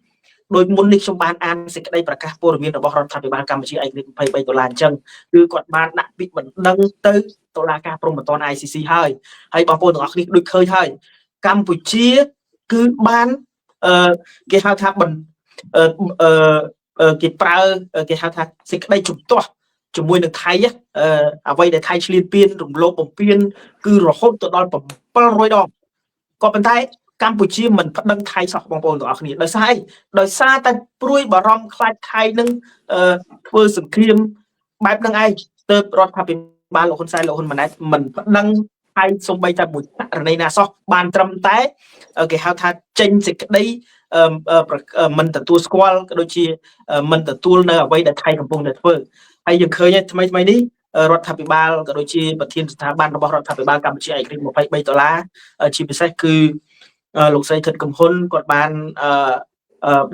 ដោយមុននេះខ្ញុំបានអានសេចក្តីប្រកាសព័ត៌មានរបស់រដ្ឋាភិបាលកម្ពុជាឯករាជ្យ$23អញ្ចឹងគឺគាត់បានដាក់ពាក្យបណ្ដឹងទៅតុលាការព្រហ្មទណ្ឌ ICC ហើយបងប្អូនទាំងអស់គ្នាដូចឃើញហើយកម្ពុជាគឺបានគេហៅថាគេប្រើគេហៅថាសេចក្តីជំទាស់ជាមួយនឹងថៃអ្វីដែលថៃឆ្លៀនពៀនរំលោភបំពានគឺរហូតទៅដល់700ដងក៏ប៉ុន្តែកម្ពុជាមិនប្តឹងថៃសោះបងប្អូនទាំងអស់គ្នាដោយសារអីដោយសារតែព្រួយបារម្ភខ្លាចថៃនឹងធ្វើសង្គ្រាមបែបហ្នឹងឯងទៅរដ្ឋាភិបាលលោកហ៊ុនសែនលោកហ៊ុនម៉ាណែតមិនប្តឹងថៃសូម្បីតែមួយករណីណាសោះបានត្រឹមតែគេហៅថាចេញសេចក្តីមិនទទួលស្គាល់ក៏ដូចជាមិនទទួលនៅអ្វីដែលថៃកំពុងតែធ្វើហើយយើងឃើញថ្មីនេះរដ្ឋាភិបាលក៏ដូចជាប្រធានស្ថាប័នរបស់រដ្ឋាភិបាលកម្ពុជាឯករាជ្យ$23ជាពិសេសគឺលោកស្រីខិតកំហ៊ុនគាត់បាន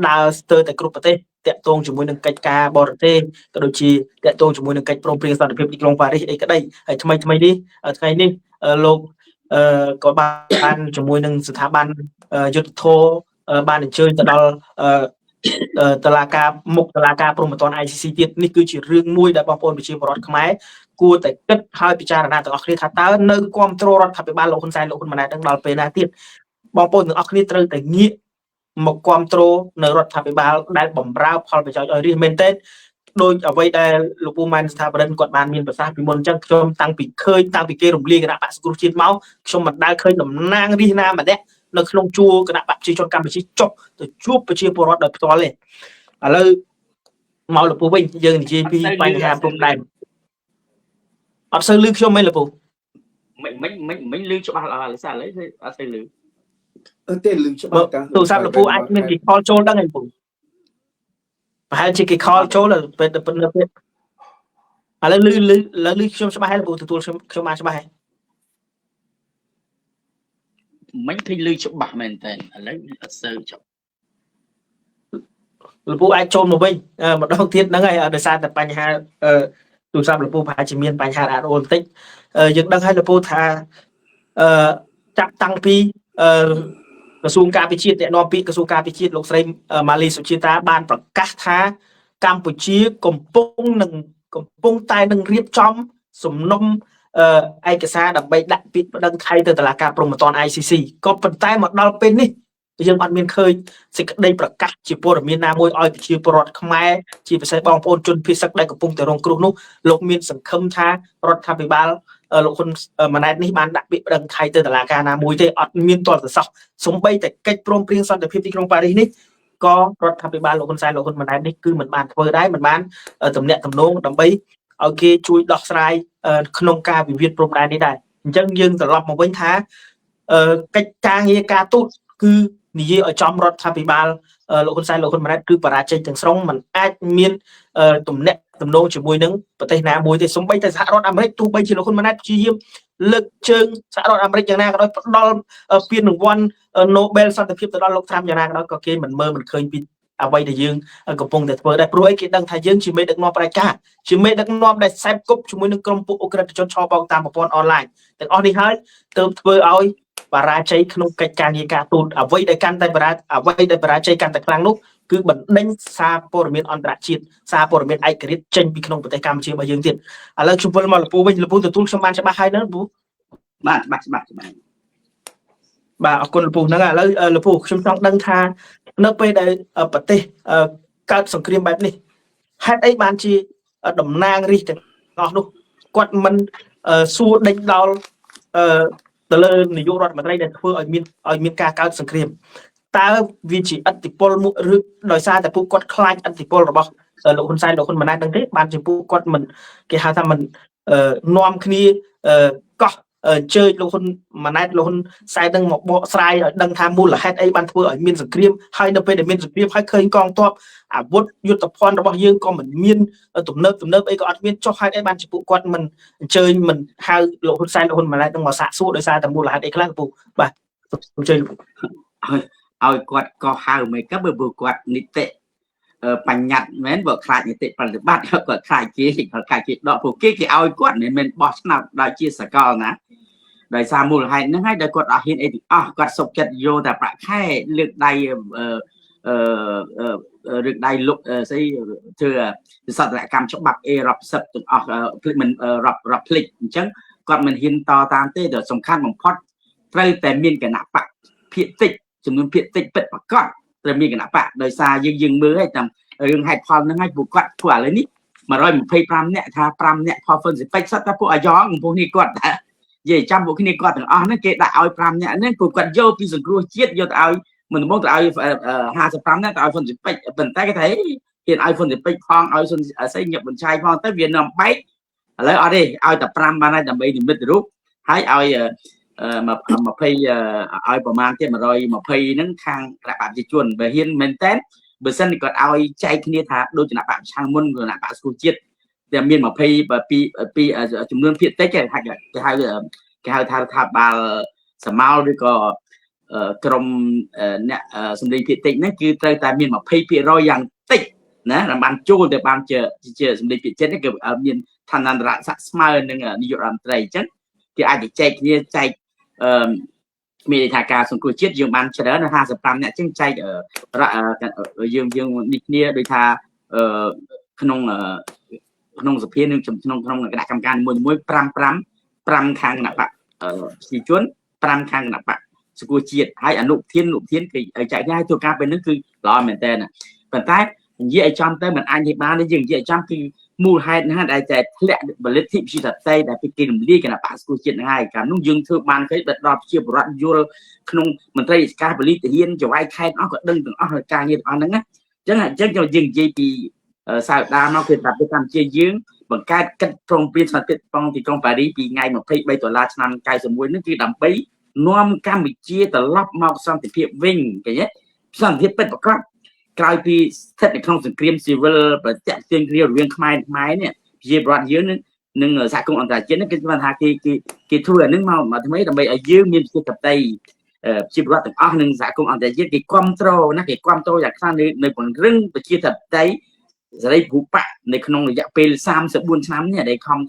ដើរស្ទើរតែគ្រប់ប្រទេសតាក់ទងជាមួយនឹងកិច្ចការបរទេសក៏ដូចជាតាក់ទងជាមួយនឹងកិច្ចព្រមព្រៀងសន្តិភាពទីក្រុងប៉ារីសអីក្តីហើយថ្មីនេះថ្ងៃនេះលោកក៏បានជាមួយនឹងស្ថាប័នយុទ្ធធរបានអញ្ជើញទៅដល់តុលាការព្រហ្មទណ្ឌ ICC ទៀតនេះគឺជារឿងមួយដែលបងប្អូនប្រជាពលរដ្ឋខ្មែរគួរតែគិតហើយពិចារណាទាំងអស់គ្នាថាតើនៅគ្រប់គ្រងរដ្ឋាភិបាលលោកហ៊ុនសែនលោកហ៊ុនម៉ាណែតនឹងដល់ពេលណាទៀតបងប្អូនទាំងអស់គ្នាត្រូវតែងាកមកគ្រប់គ្រងនៅរដ្ឋាភិបាលដែលបំរើផលប្រយោជន៍ឲ្យរាជមែនទេ ដោយអ្វីដែលលោកពូម៉ានស្ថាបរិនគាត់បានមានប្រសាសន៍ពីមុនអញ្ចឹងខ្ញុំតាំងពីឃើញតាំងពីគេរំលាយគណៈបក្សសង្គ្រោះជាតិមកខ្ញុំមិនដែលឃើញតំណាងរាស្ត្រណាម្នាក់នៅក្នុងជួរគណៈបកប្រជាជនកម្ពុជាចុះទៅជួបប្រជាពលរដ្ឋដោយផ្ទាល់ទេឥឡូវមកលោកពូវិញយើងនិយាយពីបញ្ហាព្រំដែនអត់សូវលឺខ្ញុំមែនលោកពូមិនលឺច្បាស់ឡើយសារឥឡូវអត់ទៅលឺទេលឺច្បាស់តាទូរស័ព្ទលោកពូអាចមានគេខលចូលដឹងហើយពូប្រហែលជាគេខលចូលពេលទៅពេលឥឡូវលឺខ្ញុំច្បាស់ហើយលោកពូទទួលខ្ញុំបានច្បាស់ហើយមិនឃើញលឺច្បាស់មែនតើឥឡូវអត់សូវច្បាស់លោកពូអាចចូលមកវិញម្ដងទៀតហ្នឹងហើយដោយសារតែបញ្ហាទូរស័ព្ទលោកពូប្រហែលជាមានបញ្ហារ៉ាដូបន្តិចយើងដឹងហើយលោកពូថាចាប់តាំងពីក្រសួងការពារជាតិអ្នកនាំពាក្យក្រសួងការពារជាតិលោកស្រីម៉ាលីសុជាតាបានប្រកាសថាកម្ពុជាកំពុងតែនឹងរៀបចំសំណុំឯកសារដើម្បីដាក់ពាក្យប្តឹងថៃទៅតុលាការព្រហ្មទណ្ឌ ICC ក៏ប៉ុន្តែមកដល់ពេលនេះយើងអត់មានឃើញសេចក្តីប្រកាសជាព័ត៌មានណាមួយឲ្យប្រជាពលរដ្ឋខ្មែរជាពិសេសបងប្អូនជនភៀសសឹកដែលកំពុងតែរងគ្រោះនោះលោកមានសង្ឃឹមថារដ្ឋាភិបាលលោកហ៊ុនម៉ាណែតនេះបានដាក់ពាក្យប្តឹងថៃទៅតុលាការណាមួយទេអត់មានទាល់តែសោះសូម្បីតែកិច្ចព្រមព្រៀងសន្តិភាពទីក្រុងប៉ារីសនេះក៏រដ្ឋាភិបាលលោកហ៊ុនសែនលោកហ៊ុនម៉ាណែតនេះគឺមិនបានធ្វើដែរមិនបានទំនាក់ទំនងដើម្បីឲ្យគេជួយដោះស្រាយក្នុងការវិវាទព្រំដែននេះដែរអញ្ចឹងយើងត្រឡប់មកវិញថាកិច្ចការងារការទូតគឺនិយាយឲ្យចំរដ្ឋាភិបាលលោកហ៊ុនសែនលោកហ៊ុនម៉ាណែតគឺបរាជ័យទាំងស្រុងมันអាចមានទំនាក់ទំនងជាមួយនឹងប្រទេសណាមួយទេសូម្បីតែសហរដ្ឋអាមេរិកទោះបីជាលោកហ៊ុនម៉ាណែតព្យាយាមលើកជើងសហរដ្ឋអាមេរិកយ៉ាងណាក៏ដោយផ្ដល់ពានរង្វាន់ Nobel សន្តិភាពទៅដល់លោក Trump យ៉ាងណាក៏ដោយក៏គេមិនមើលមិនឃើញពីអ្វីដែលយើងកំពុងតែធ្វើដែរព្រោះអីគេដឹងថាយើងជាមេដឹកនាំផ្ដាច់ការជាមេដឹកនាំដែលខ្សែគប់ជាមួយនឹងក្រុមពួកអ ுக ្រិតជនឆបោកតាមប្រព័ន្ធអនឡាញទាំងអស់នេះហើយទើបធ្វើឲ្យបរាជ័យក្នុងកិច្ចការងារការទូតអ្វីដែលកាន់តែបរាជ័យកាន់តែខ្លាំងនោះគឺបណ្ដេញសារព័ត៌មានអន្តរជាតិសារព័ត៌មានឯករាជ្យចេញពីក្នុងប្រទេសកម្ពុជារបស់យើងទៀតឥឡូវខ្ញុំវិលមកលពូវិញលពូទទួលខ្ញុំបានច្បាស់ហើយណាលពូបាទច្បាស់បាទអរគុណលពូហ្នឹងឥឡូវលពូខ្ញុំចង់ដឹងថានៅពេលដែលប្រទេសកើតសង្គ្រាមបែបនេះហេតុអីបានជាតំណាងរាស្ត្រទាំងអស់នោះគាត់មិនសួរដេញដោលទៅលើនាយករដ្ឋមន្ត្រីដែលធ្វើឲ្យមានការកើតសង្គ្រាមតើវាជាឥទ្ធិពលមួយឬដោយសារតែពួកគាត់ខ្លាចឥទ្ធិពលរបស់លោកហ៊ុនសែនលោកហ៊ុនម៉ាណែតហ្នឹងទេបានជាពួកគាត់មិនគេហៅថាមិននាំគ្នាកោះអញ្ជើញលោកហ៊ុនម៉ាណែតលោកហ៊ុនសែននឹងមកបកស្រាយឲ្យដឹងថាមូលហេតុអីបានធ្វើឲ្យមានសង្គ្រាមហើយនៅពេលដែលមានសង្គ្រាមហើយឃើញកងទ័ពអាវុធយុទ្ធភ័ណ្ឌរបស់យើងក៏មិនមានទំនើបអីក៏អត់មានចុះហេតុអីបានជាពួកគាត់មិនអញ្ជើញមិនហៅលោកហ៊ុនសែនលោកហ៊ុនម៉ាណែតនឹងមកសាកសួរដោយសារតែមូលហេតុអីខ្លះពូបាទអញ្ជើញឲ្យគាត់ក៏ហៅមិនក៏បើគាត់នីតិបញ្ញត្តិមែនបើខ្លាចនីតិប្រតិបត្តិគាត់ខ្លាចគេដកពួកគេឲ្យគាត់មិនមែនបោះឆ្នោតដោយជាសកលណាដោយសារមូលហេតុហ្នឹងហើយដែលគាត់អត់ហ៊ានអីទាំងអស់គាត់សុកចិត្តយកតែប្រាក់ខែលើកដៃរឹកដៃលុកស្អីធ្វើសតនកម្មច្បាប់អេរ៉ុបសិបទាំងអស់ភ្លេចមិនរាប់ភ្លេចអញ្ចឹងគាត់មិនហ៊ានតតាមទេដែលសំខាន់បំផុតត្រូវតែមានគណៈបកភាគតិចចំនួនភាគតិចពិតប្រាកដត្រូវមានគណៈបកដោយសារយើងមើលហើយតាមរឿងហេតុផលហ្នឹងហើយពួកគាត់ពួកឥឡូវនេះ125នាក់ថា5នាក់ផលហ្វុនស៊ីពេចសិតថាពួកអាយ៉ងកំពុងនេះគាត់និយាយចាំពួកគ្នាគាត់ទាំងអស់ហ្នឹងគេដាក់ឲ្យ5នាក់ហ្នឹងពួកគាត់យកពីសង្គ្រោះជាតិយកទៅឲ្យមិនដំបងទៅឲ្យ55នាក់ទៅឲ្យហ្វុនស៊ីពេចប៉ុន្តែគេថាគេឲ្យហ្វុនស៊ីពេចផងឲ្យសុនស្អីញាប់បញ្ឆាយផងទៅវានាំបែកឥឡូវអត់ទេឲ្យតែ5បានហើយដើម្បីនិមិត្តរូបហើយឲ្យ20ឲ្យប្រមាណទៀត120ហ្នឹងខាងគណៈបព្វជិជនបើហ៊ានមែនតើបើសិនគាត់ឲ្យចែកគ្នាថាដូចគណៈបព្វឆាំងមុនគណៈបព្វសង្គ្រោះជាតិតែមាន22ចំនួនភាគតិចគេហៅថារដ្ឋាភិបាលសមោលឬក៏ក្រមអ្នកសម្លេងភាគតិចហ្នឹងគឺត្រូវតែមាន20%យ៉ាងតិចណាដើម្បីបានចូលទៅបានជាសម្លេងភាគចិត្តនេះគឺមានឋានន្តរស័ក្តិស្មើនឹងនាយករដ្ឋមន្ត្រីអញ្ចឹងគេអាចចែកគ្នាចែកមានន័យថាការសង្គ្រោះជាតិយើងបានច្រើន55អ្នកអញ្ចឹងចែកយើងនេះគ្នាដូចថាក្នុងសភានឹងក្នុងគណៈកម្មការមួយ5ខាងគណៈបកប្រជាជន5ខាងគណៈបកសង្គ្រោះជាតិហើយអនុធានគេចែកញ៉ាយធ្វើការពេលហ្នឹងគឺល្អមែនតើប៉ុន្តែ និយាយឲ្យចំទៅមិនអាចនិយាយបានទេយើងនិយាយឲ្យចំគឺមូលហេតុណាដែលតែធ្លាក់ផលិតប្រជាធិបតេយ្យដែលពីគេរំលាយគណៈបក្សសង្គមជាតិហ្នឹងហើយកាលនោះយើងធ្វើបានឃើញដល់ប្រជាពលរដ្ឋយល់ក្នុងមន្ត្រីរាជការពលិទាហានចៅហ្វាយខេត្តអស់ក៏ដឹងទាំងអស់ការងារទាំងអស់ហ្នឹងណាអញ្ចឹងយើងនិយាយពីសាវតាមកគឺថាប្រទេសកម្ពុជាយើងបង្កើតកិច្ចព្រមព្រៀងសន្តិភាពក្នុងទីក្រុងប៉ារីសពីថ្ងៃ$23ឆ្នាំ91ហ្នឹងគឺដើម្បីនាំកម្ពុជាត្រឡប់មកសន្តិភាពវិញឃើញទេសន្តិភាពពិតប្រាកដក្រោយពីស្ថិតនៅក្នុងសង្គ្រាមស៊ីវិលប្រតិទិនគ្រារវាងខ្មែរនេះជាប្រវត្តិយើងនឹងសហគមន៍អន្តរជាតិនេះគឺថាគេធ្វើអានឹងមកថ្មីដើម្បីឲ្យយើងមានប្រជាធិបតេយ្យជាប្រវត្តិទាំងអស់នឹងសហគមន៍អន្តរជាតិគេគ្រប់គ្រងណាគេគ្រប់គ្រងយ៉ាងខ្លាំងនៅពង្រឹងប្រជាធិបតេយ្យសេរីភូប៉ានៅក្នុងរយៈពេល34ឆ្នាំនេះដែលខំ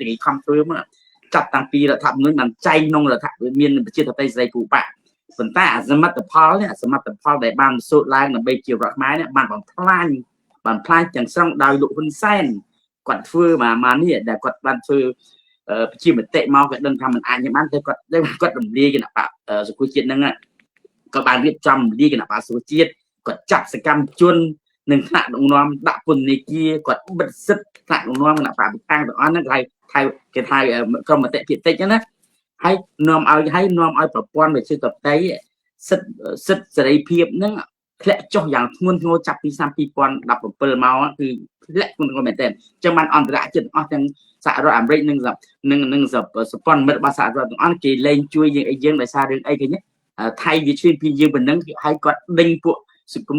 ធ្វើមកចាប់តាំងពីរដ្ឋធម្មនុញ្ញបានចែងក្នុងរដ្ឋមានប្រជាធិបតេយ្យសេរីភូប៉ាប៉ុន្តែសមិទ្ធផលដែលបានសូត្រឡើងដើម្បីជារដ្ឋខ្មែរនេះបានបំផ្លាញទាំងស្រុងដោយលោកហ៊ុនសែនគាត់ធ្វើមកនេះដែលគាត់បានធ្វើប្រជាមតិមកគាត់ដឹងថាมันអាចបានតែគាត់រំលាយគណៈបកសង្គមជាតិហ្នឹងក៏បានរៀបចំរំលាយគណៈបកសង្គមជាតិគាត់ចាប់សកម្មជននឹងថ្នាក់ដឹកនាំដាក់ពន្ធនាគារគាត់បិទសិទ្ធិថ្នាក់ដឹកនាំគណៈបកប្រឆាំងទាំងអស់ហ្នឹងគេថៃក្រុមមតិភាគតិចណាហើយនាំឲ្យប្រព័ន្ធប្រជាធិបតេយ្យសិទ្ធិសេរីភាពហ្នឹងធ្លាក់ចុះយ៉ាងធ្ងន់ធ្ងរចាប់ពីឆ្នាំ2017មកគឺធ្លាក់ធ្ងន់ធ្ងរមែនទែនចឹងបានអន្តរជាតិអស់ទាំងសហរដ្ឋអាមេរិកនិងសព្វមិត្តរបស់សហរដ្ឋទាំងអស់គេលែងជួយយើងដោយសាររឿងអីគេនេះថៃវាឈ្លានពានយើងប៉ុណ្ណឹងហើយគាត់ដេញពួកសង្គម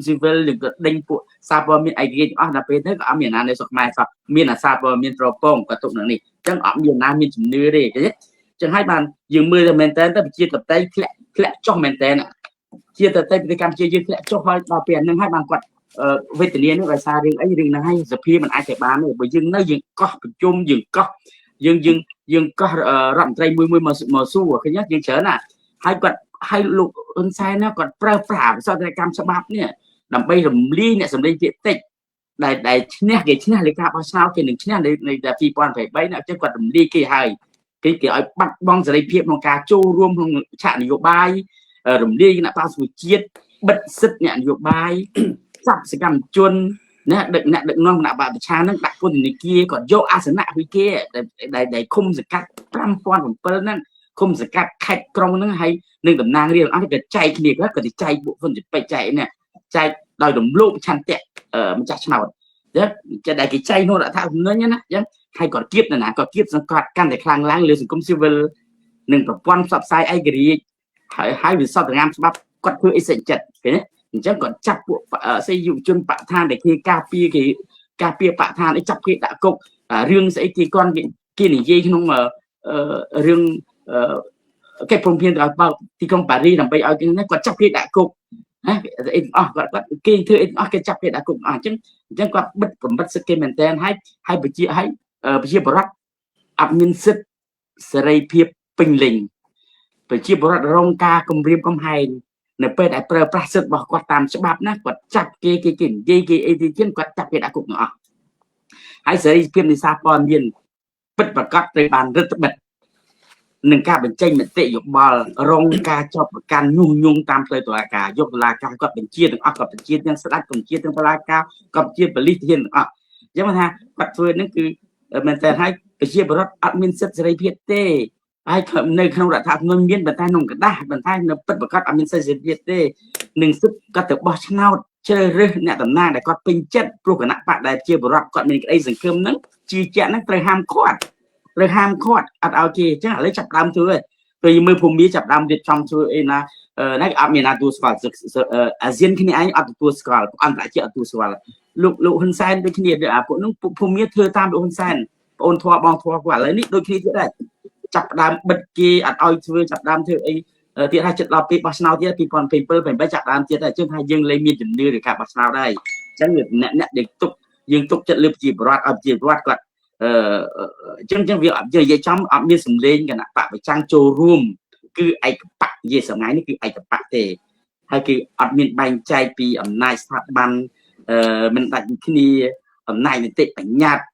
ស៊ីវិលឬក៏ដេញពួកសារព័ត៌មានឯករាជ្យអស់ដល់ពេលទៅក៏អត់មានណានៅស្រុកខ្មែរសោះមានអាសារព័ត៌មានត្រពងក៏ទុកនៅនេះចឹងអត់មានណាមានជំនឿទេចឹងហើយបានយើងមើលទៅមែនតើប្រជាធិបតេយ្យធ្លាក់ចុះមែនតើជាតេយ្យប្រទេសកម្ពុជាយើងធ្លាក់ចុះហើយដល់ពេលហ្នឹងហើយបានគាត់វេទនានេះដោយសាររឿងអីរឿងហ្នឹងហើយសភាមិនអាចទៅបានទេបើយើងនៅយើងកោះប្រជុំយើងកោះយើងកោះរដ្ឋមន្ត្រីមួយមកសួរឃើញយើងច្រើនណាហើយគាត់ឲ្យលោកហ៊ុនសែនណាគាត់ប្រើប្រាស់វិសោធនកម្មច្បាប់នេះដើម្បីរំលាយអ្នកសម្លេងភាគតិចដែលឈ្នះគេឈ្នះលើការបោះឆ្នោតគេនឹងឈ្នះនៅ2023ណាអញ្ចឹងគាត់រំលាយគេហើយគេឲ្យបាត់បង់សេរីភាពក្នុងការចូលរួមក្នុងឆាកនយោបាយរំលាយគណៈបក្សសង្គមជាតិបិទសិទ្ធិអ្នកនយោបាយចាប់សកម្មជនណាដឹកនាំគណៈបកប្រឆាំងនឹងដាក់ពន្ធនាគារគាត់យកអាសនៈពីគេដែលឃុំសង្កាត់5007ហ្នឹងឃុំសង្កាត់ខេត្តក្រុងហ្នឹងហើយនឹងតំណាងរាស្ត្រអស់ក៏ចែកគ្នាគាត់ទៅចែកពួកហ៊ុនចែកនេះចែកដោយរំលោភឆន្ទៈម្ចាស់ឆ្នោតចឹងដែលគេចែកនោះរដ្ឋធម្មនុញ្ញណាចឹងហើយគាត់គៀបណាគាត់គៀបសង្កត់កាន់តែខ្លាំងឡើងលើសង្គមស៊ីវិលនិងប្រព័ន្ធផ្សព្វផ្សាយឯករាជ្យហើយវិសោធនកម្មច្បាប់គាត់ធ្វើអីសេចចិត្តឃើញទេអញ្ចឹងគាត់ចាប់ពួកស្អីយុវជនបកឋានដែលគេការពារបកឋានអីចាប់គេដាក់គុករឿងស្អីគេនិយាយក្នុងរឿងគេព្រមព្រៀងឲ្យបើកទីក្រុងប៉ារីសដើម្បីឲ្យគាត់ចាប់គេដាក់គុកណាអីអស់គាត់គេធ្វើអីអស់គេចាប់គេដាក់គុកអស់អញ្ចឹងគាត់បិទបំបិទសិទ្ធិគេមែនតើហើយប្រជាបរតអត់មានសិទ្ធិសេរីភាពពេញលេញប្រជាពលរដ្ឋរងការគំរាមកំហែងនៅពេលដែលប្រើប្រាស់សិទ្ធិរបស់គាត់តាមច្បាប់ណាគាត់ចាប់គេនិយាយគេអីទីទៀតគាត់ចាប់គេដាក់គុកទាំងអស់ហើយសេរីភាពនៃសារព័ត៌មានពិតប្រាកដត្រូវបានរឹតបន្តឹងនឹងការបញ្ចេញមតិយោបល់រងការចាប់ប្រកាន់ញុះញង់តាមផ្លូវតុលាការយកតុលាការគាត់បញ្ជាទាំងអស់គាត់បញ្ជាទាំងស្ដេចបញ្ជាទាំងតុលាការគាត់បញ្ជាប៉ូលីសធានទាំងអស់អញ្ចឹងថាគាត់ធ្វើហ្នឹងគឺមែនតើហើយប្រជាពលរដ្ឋអត់មានសិទ្ធិសេរីភាពទេហើយនៅក្នុងរដ្ឋធម្មនុញ្ញមានបន្តែក្នុងกระดาษបន្តែនៅពិតប្រាកដអត់មានសិទ្ធិសេរីភាពទេនឹងសិទ្ធិគាត់ទៅបោះឆ្នោតជ្រើសរើសអ្នកតំណាងដែលគាត់ពេញចិត្តព្រោះគណៈបកដែលជាបរិបទគាត់មានក្តីសង្ឃឹមហ្នឹងជឿជាក់ហ្នឹងត្រូវហាមឃាត់អត់ឲ្យគេអញ្ចឹងឥឡូវចាប់ដើមធ្វើហើយពេលមើលភូមិចាប់ដើមរៀបចំធ្វើអីណាណាអត់មានណាទទួលស្គាល់អាស៊ានគ្នាឯងអត់ទទួលស្គាល់អន្តរជាតិអត់ទទួលស្គាល់លោកហ៊ុនសែនដូចគ្នាពួកនោះភូមិធ្វើតាមលោកហ៊ុនសែនបងធွာបងធွာគាត់ឥឡូវនេះដូចគ្នាទៀតដែរចាប់ដើមបិទគេអត់ឲ្យធ្វើចាប់ដើមធ្វើអីទៀតហើយចិត្តដល់ពេលបោះឆ្នោតទៀត2027 8ចាប់ដើមទៀតហើយអញ្ចឹងថាយើងលែងមានជំនឿលើការបោះឆ្នោតហើយអញ្ចឹងអ្នកដែលយើងទុកចិត្តលើប្រជាពលរដ្ឋឲ្យប្រជាពលរដ្ឋគាត់អញ្ចឹងវានិយាយចំអត់មានសម្លេងគណៈបកប្រឆាំងចូលរួមគឺឯកបកនិយាយសម័យនេះគឺឯកបកទេហើយគឺអត់មានបែងចែកពីអំណាចស្ថាប័នមិនដាច់គ្នាអំណាចនីតិបញ្ញត្តិ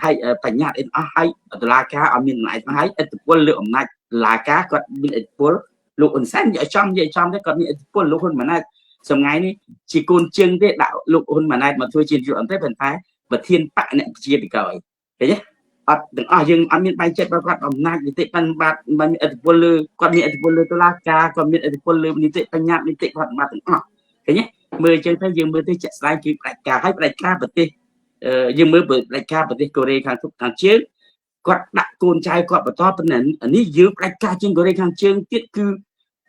ហើយបញ្ញត្តិអីអស់ហើយតុលាការអត់មានអំណាចហើយឥទ្ធិពលលើអំណាចតុលាការគាត់មានឥទ្ធិពលលោកហ៊ុនសែននិយាយចំទៅគាត់មានឥទ្ធិពលលោកហ៊ុនម៉ាណែត sầm ngày ní chỉ côn chương thế đạo lục hôn mà này mà thôi chuyện chuyện thế phần thái và thiên bại này chia bị cởi thế nhé đừng dương ăn miếng bay chết bao quát nai như thế ban bát ban miếng quân lư còn miếng quân lư tôi la ca còn miếng quân lư như thế ban nhát như thế hoạt mà từng thế nhé mười chơi thấy dương mười thế chạy sai kịp lại cả hai lại ca bật đi dương mười bật lại ca bật đi Korea hàng thúc hàng trước quạt đặt côn trai quạt bật to bên này ở ní dương lại ca trên Korea hàng chương tiết cư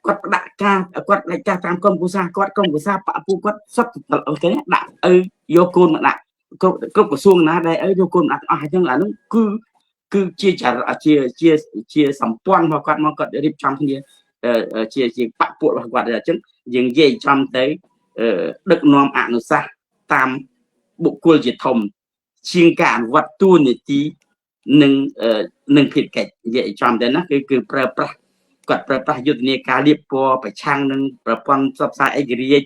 quạt đặt ca quạt lại ca tam công của sa quạt công của sa bạ phu quạt xuất ok đặt vô côn mà đặt công của xuông na đây vô côn đặt chẳng là nó cứ chia trả chia sắm toàn hoặc quạt mà quạt để đi trong kia chia bạ bộ hoặc quạt là chứng dừng dây trong tớiដឹកនាំអនុសាសន៍តាមបុគ្គលជាធំជាងការអនុវត្តទួនាទីនឹងភារកិច្ចនិយាយចំទៅណាគឺប្រើប្រាស់គាត់ប្រើប្រាស់យុទ្ធនាការលៀបពណ៌ប្រឆាំងនឹងប្រព័ន្ធផ្សព្វផ្សាយឯករាជ្យ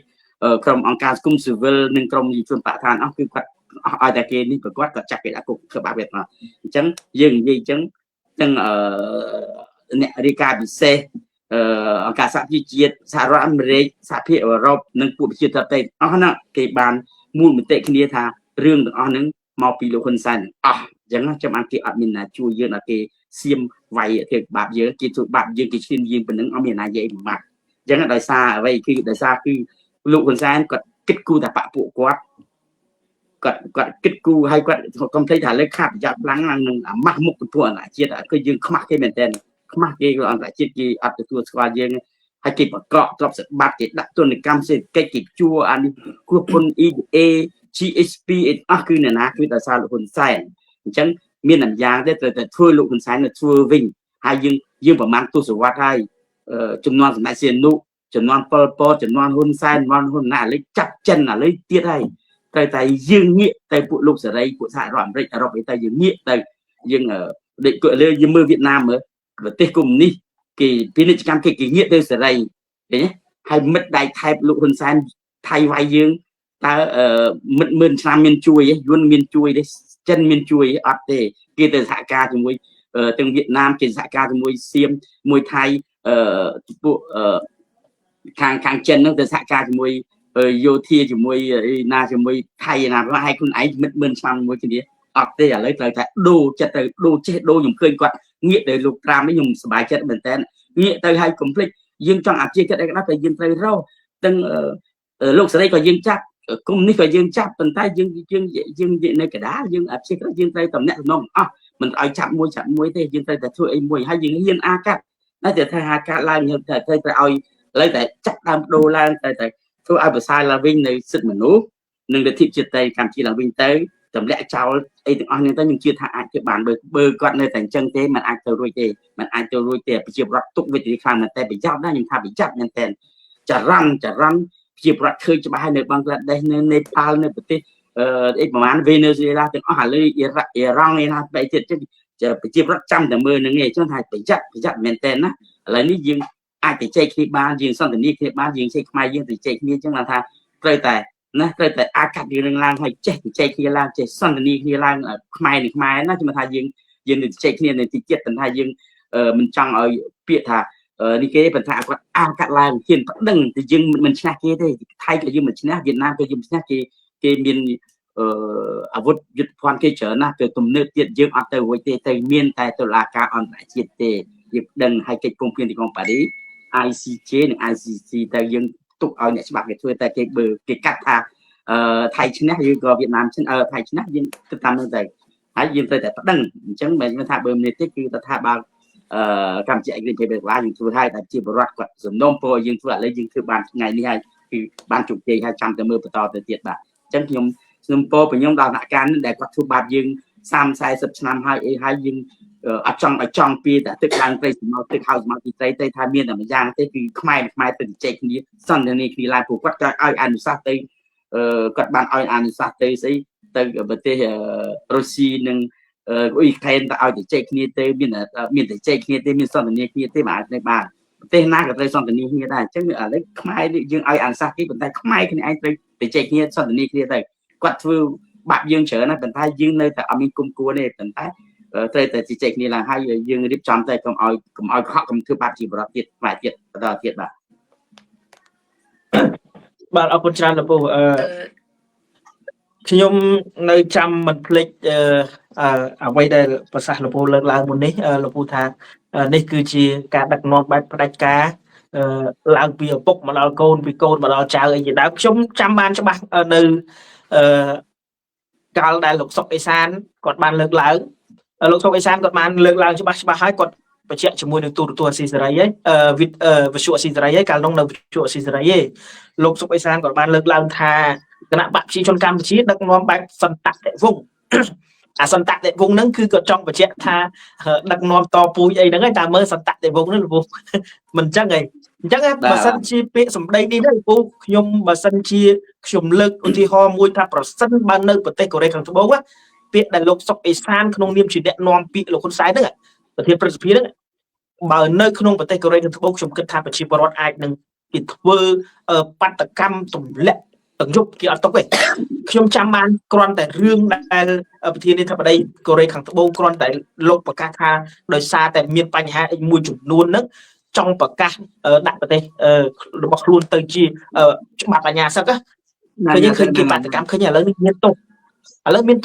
ក្រុមអង្គការសង្គមស៊ីវិលនិងក្រុមយុវជនបរិស្ថានអស់គឺគាត់អស់ឲ្យតែគេនេះប្រកបគាត់ចាក់គេដាក់គុកធ្វើបាបវាមកអញ្ចឹងយើងនិយាយអញ្ចឹងទាំងអ្នករាយការណ៍ពិសេសអង្គការសហជីវជាតិសហរដ្ឋអាមេរិកសហភាពអឺរ៉ុបនិងពួកប្រជាធិបតេយ្យអស់ហ្នឹងគេបានមូលមតិគ្នាថារឿងទាំងអស់ហ្នឹងមកពីលោកហ៊ុនសែនអស់អញ្ចឹងចាំបានគេអត់មានណាជួយយើងដល់គេសៀមវាយធ្វើបាបយើងគេធ្វើបាបយើងគេឈ្លានយើងប៉ុណ្ណឹងអត់មានណានិយាយបាត់អញ្ចឹងដោយសារអ្វីគឺដោយសារគឺលោកហ៊ុនសែនគាត់គិតគូរតែបពពួកគាត់គិតគូរឲ្យគាត់កុំភ្លេចថាលើខាត់ប្រយ័ត្នខ្លាំងនឹងអាម៉ាស់មុខទៅពួកអន្តរជាតិគឺយើងខ្មាស់គេមែនតើខ្មាស់គេអន្តរជាតិគេអត់ទទួលស្គាល់យើងហើយគេប្រកបទ្រព្យសម្បត្តិគេដាក់ទុនកម្មសេដ្ឋកិច្ចគេជួអានេះគ្រប់ពន្ធ EBA GSP អស់គឺអ្នកណាគឺដោយសារលោកហ៊ុនសែនអញ្ចឹងមានតែយ៉ាងទេត្រូវតែធ្វើលោកហ៊ុនសែនទៅធ្វើវិញហើយយើងប្រមាណទស្សវត្សហើយចំនួនសម្ដេចសៀននុចំនួនប៉ុលពតចំនួនហ៊ុនសែនចំនួនហ៊ុនណាឥឡូវចាប់ចិនឥឡូវទៀតហើយត្រូវតែយើងងាកទៅពួកលោកសេរីពួកសហរដ្ឋអាមេរិកអឺរ៉ុបទៅយើងងាកទៅយើងដេកលើយើងមើលវៀតណាមមើលប្រទេសកុម្មុយនីសគេពាណិជ្ជកម្មគេងាកទៅសេរីឃើញហើយមិត្តដៃថែបលោកហ៊ុនសែនថៃវាយយើងតើមិត្ត10000ឆ្នាំមានជួយយួនមានជួយទេចិនមានជួយអត់ទេគេទៅសហការជាមួយទាំងវៀតណាមគេសហការជាមួយសៀមមួយថៃពួកខាងចិនហ្នឹងទៅសហការជាមួយយោធាជាមួយណាជាមួយថៃណាហើយខ្លួនឯងមិត្ត10000ឆ្នាំមួយគ្នាអត់ទេឥឡូវត្រូវតែដូរចិត្តទៅដូរចេះដូរខ្ញុំឃើញគាត់ងាកទៅលោកត្រាំនេះខ្ញុំសប្បាយចិត្តមែនតើងាកទៅឲ្យកុំភ្លេចយើងចង់អាជាចិត្តអីក៏ដោយតែយើងត្រូវរកទាំងលោកសេរីក៏យើងចាប់គុំនេះក៏យើងចាប់ប៉ុន្តែយើងនៅកដាលយើងអាជាចិត្តយើងត្រូវតំណាក់តំណងអស់មិនឲ្យចាប់មួយទេយើងត្រូវតែធ្វើអីមួយហើយយើងហ៊ានអាកាត់តែថាអាកាត់ឡើងយើងត្រូវឲ្យឥឡូវតែចាប់ដើមដូរឡើងតែធ្វើឲ្យប្រសើរឡើងវិញនៅសិទ្ធិមនុស្សនិងលទ្ធិជាតិកម្ពុជាឡើងវិញទៅទម្លាក់ចោលអីទាំងអស់នេះទៅខ្ញុំជឿថាអាចធ្វើបានបើគាត់នៅតែអញ្ចឹងទេมันអាចទៅរួចទេมันអាចទៅរួចទេប្រជាប្រដ្ឋទុកវិទ្យាខ្លាំងមែនតែប្រយោជន៍ណាខ្ញុំថាប្រយោជន៍មែនតែចរន្តប្រជាប្រដ្ឋឃើញច្បាស់នៅបង់ក្លាដេសនៅនេប៉ាល់នៅប្រទេសអីប្រហែលវេណេស៊ុយអេឡាទាំងអស់ឥឡូវអ៊ីរ៉ាក់អ៊ីរ៉ង់ឯណាបែបទៀតប្រជាប្រដ្ឋចាំតែមើលនឹងឯងចឹងថាប្រយោជន៍មែនតែណាឥឡូវនេះយើងអាចទៅចែកគ្នាបានយើងសន្ទនាគ្នាបានយើងចេះខ្មែរយើងទៅចែកគ្នាចឹងថាត្រូវតែអាកាត់រឿងឡើងហើយចេះទៅចែកគ្នាឡើងចេះសន្ទនាគ្នាឡើងខ្មែរនឹងខ្មែរណាខ្ញុំថាយើងទៅចែកគ្នានៅទីចិត្តប៉ុន្តែយើងមិនចង់ឲ្យពាក្យថានេះគេប៉ុន្តែគាត់អាកាត់ឡើងហ៊ានប្តឹងតែយើងមិនឈ្នះគេទេថៃក៏យើងមិនឈ្នះវៀតណាមក៏យើងមិនឈ្នះគេមានអាវុធយុទ្ធភ័ណ្ឌគេច្រើនណាស់ទៅទំនើបទៀតយើងអត់ទៅរួចទេទៅមានតែតុលាការអន្តរជាតិទេយើងដឹងឲ្យកិច្ចព្រមព្រៀងទីក្រុងប៉ារីស ICJ និង ICC តែយើងទុកឲ្យអ្នកច្បាប់គេធ្វើតែគេបើគេកាត់ថាថៃឈ្នះយើងក៏វៀតណាមឈ្នះថៃឈ្នះយើងទៅតាមនោះទៅហើយយើងត្រូវតែប្តឹងអញ្ចឹងមិនមែនថាបើមានទេគឺថាបើកម្ពុជាឯករាជ្យពេលខ្លះយើងធ្វើឲ្យតែជាបរិវត្តគាត់សំណូមពរយើងធ្វើឥឡូវយើងធ្វើបានថ្ងៃនេះហើយគឺបានជោគជ័យហើយចាំតែមើលបន្តទៅទៀតបាទអញ្ចឹងខ្ញុំសំណូមពរខ្ញុំដល់សហការនេះដែលគាត់ធ្វើបាបយើង30-40ឆ្នាំហើយអីហើយយើងអត់ចង់ពីតែទឹកឡើងត្រីសម្ោទឹកហៅសម្ោទីត្រីទៅថាមានតែម្យ៉ាងទេគឺខ្មែរទៅជែកគ្នាសន្ទនាគ្នាឡើងព្រោះគាត់ក៏ឲ្យអនុសាសន៍ទៅគាត់បានឲ្យអនុសាសន៍ទៅស្អីទៅប្រទេសរុស្ស៊ីនិងអ៊ុយក្រែនទៅឲ្យជែកគ្នាទៅមានតែជែកគ្នាទេមានសន្ទនាគ្នាទេមិនអាចនៅបានប្រទេសណាក៏ត្រូវសន្ទនាគ្នាដែរអញ្ចឹងឥឡូវខ្មែរយើងឲ្យអនុសាសន៍គេប៉ុន្តែខ្មែរគ្នាឯងត្រូវទៅជែកគ្នាសន្ទនាគ្នាទៅគាត់ធ្វើបាបយើងច្រើនណាស់ប៉ុន្តែយើងនៅតែអត់មានគុំគួរទេប៉ុន្តែត្រូវតែជជែកគ្នាឡើងហើយយើងរៀបចំតែកុំឲ្យកុហកកុំធ្វើបាបជីវរដ្ឋទៀតផ្លែទៀតបន្តទៀតបាទ បាទអរគុណច្រើនលោកពូខ្ញុំនៅចាំមិនភ្លេចអ្វីដែលប្រសាសន៍លោកពូលើកឡើងមុននេះលោកពូថានេះគឺជាការដឹកនាំបែបផ្ដាច់ការឡើងពីឪពុកមកដល់កូនពីកូនមកដល់ចៅអីជាដើមខ្ញុំចាំបានច្បាស់នៅកាលដែលលោកសុកអេសានគាត់បានលើកឡើងលោកសុកអេសានគាត់បានលើកឡើងច្បាស់ហើយគាត់បញ្ជាក់ជាមួយនឹងទូរទស្សន៍អស៊ីសេរីហើយវិទ្យុអស៊ីសេរីហើយកាលនោះនៅវិទ្យុអស៊ីសេរីឯងលោកសុកអេសានគាត់បានលើកឡើងថាគណៈបកប្រជាជនកម្ពុជាដឹកនាំបែបសន្តតិវង្សអាសន្តតិវង្សហ្នឹងគឺគាត់ចង់បញ្ជាក់ថាដឹកនាំតពូជអីហ្នឹងហើយតែមើលសន្តតិវង្សហ្នឹងលោកមិនអញ្ចឹងហីអញ្ចឹងបើសិនជាពាក្យសម្ដីនេះទៅពូខ្ញុំបើសិនជាខ្ញុំលើកឧទាហរណ៍មួយថាប្រសិនបើនៅប្រទេសកូរ៉េខាងត្បូងពាក្យដែលលោកសុកអេសានក្នុងនាមជាអ្នកនាំពាក្យលោកហ៊ុនសែនហ្នឹងប្រធានព្រឹទ្ធសភាហ្នឹងបើនៅក្នុងប្រទេសកូរ៉េខាងត្បូងខ្ញុំគិតថាប្រជាពលរដ្ឋអាចនឹងគេធ្វើបាតកម្មទម្លាក់ទាំងយប់គេអត់ទុកទេខ្ញុំចាំបានគ្រាន់តែរឿងដែលប្រធានាធិបតីកូរ៉េខាងត្បូងគ្រាន់តែលោកប្រកាសថាដោយសារតែមានបញ្ហាមួយចំនួនហ្នឹងចង់ប្រកាសដាក់ប្រទេសរបស់ខ្លួនទៅជាច្បាប់អាញាសឹកឃើញគេបាតកម្មឃើញឥឡូវនេះមានទោ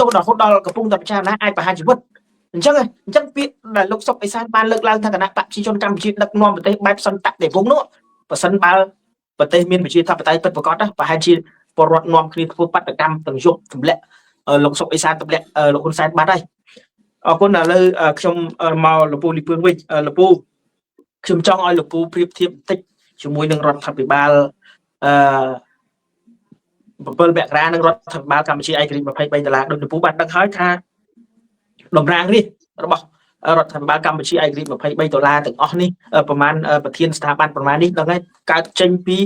សរហូតដល់កំពុងតែពិចារណាអាចប្រហារជីវិតអញ្ចឹងពាក្យដែលលោកសុកអេសានបានលើកឡើងថាគណៈបកប្រជាជនកម្ពុជាដឹកនាំប្រទេសបែបសន្តតិវង្សនោះបើសិនបើប្រទេសមានប្រជាធិបតេយ្យពិតប្រាកដប្រហែលជាពលរដ្ឋនាំគ្នាធ្វើបាតកម្មទាំងយប់ទម្លាក់លោកសុកអេសានទម្លាក់លោកហ៊ុនសែនបាត់ហើយអរគុណឥឡូវខ្ញុំមកលោកពូលីពឿនវិញលោកពូខ្ញុំចង់ឲ្យលោកពូប្រៀបធៀបបន្តិចជាមួយនឹងរដ្ឋាភិបាល7មករានឹងរដ្ឋាភិបាលកម្ពុជាឯករាជ្យ$23ដូចលោកពូបានដឹងហើយថាតំណាងរាស្ត្ររបស់រដ្ឋាភិបាលកម្ពុជាឯករាជ្យ$23ទាំងអស់នេះប្រមាណប្រធានស្ថាប័នប្រមាណនេះដឹងហើយកើតចេញពី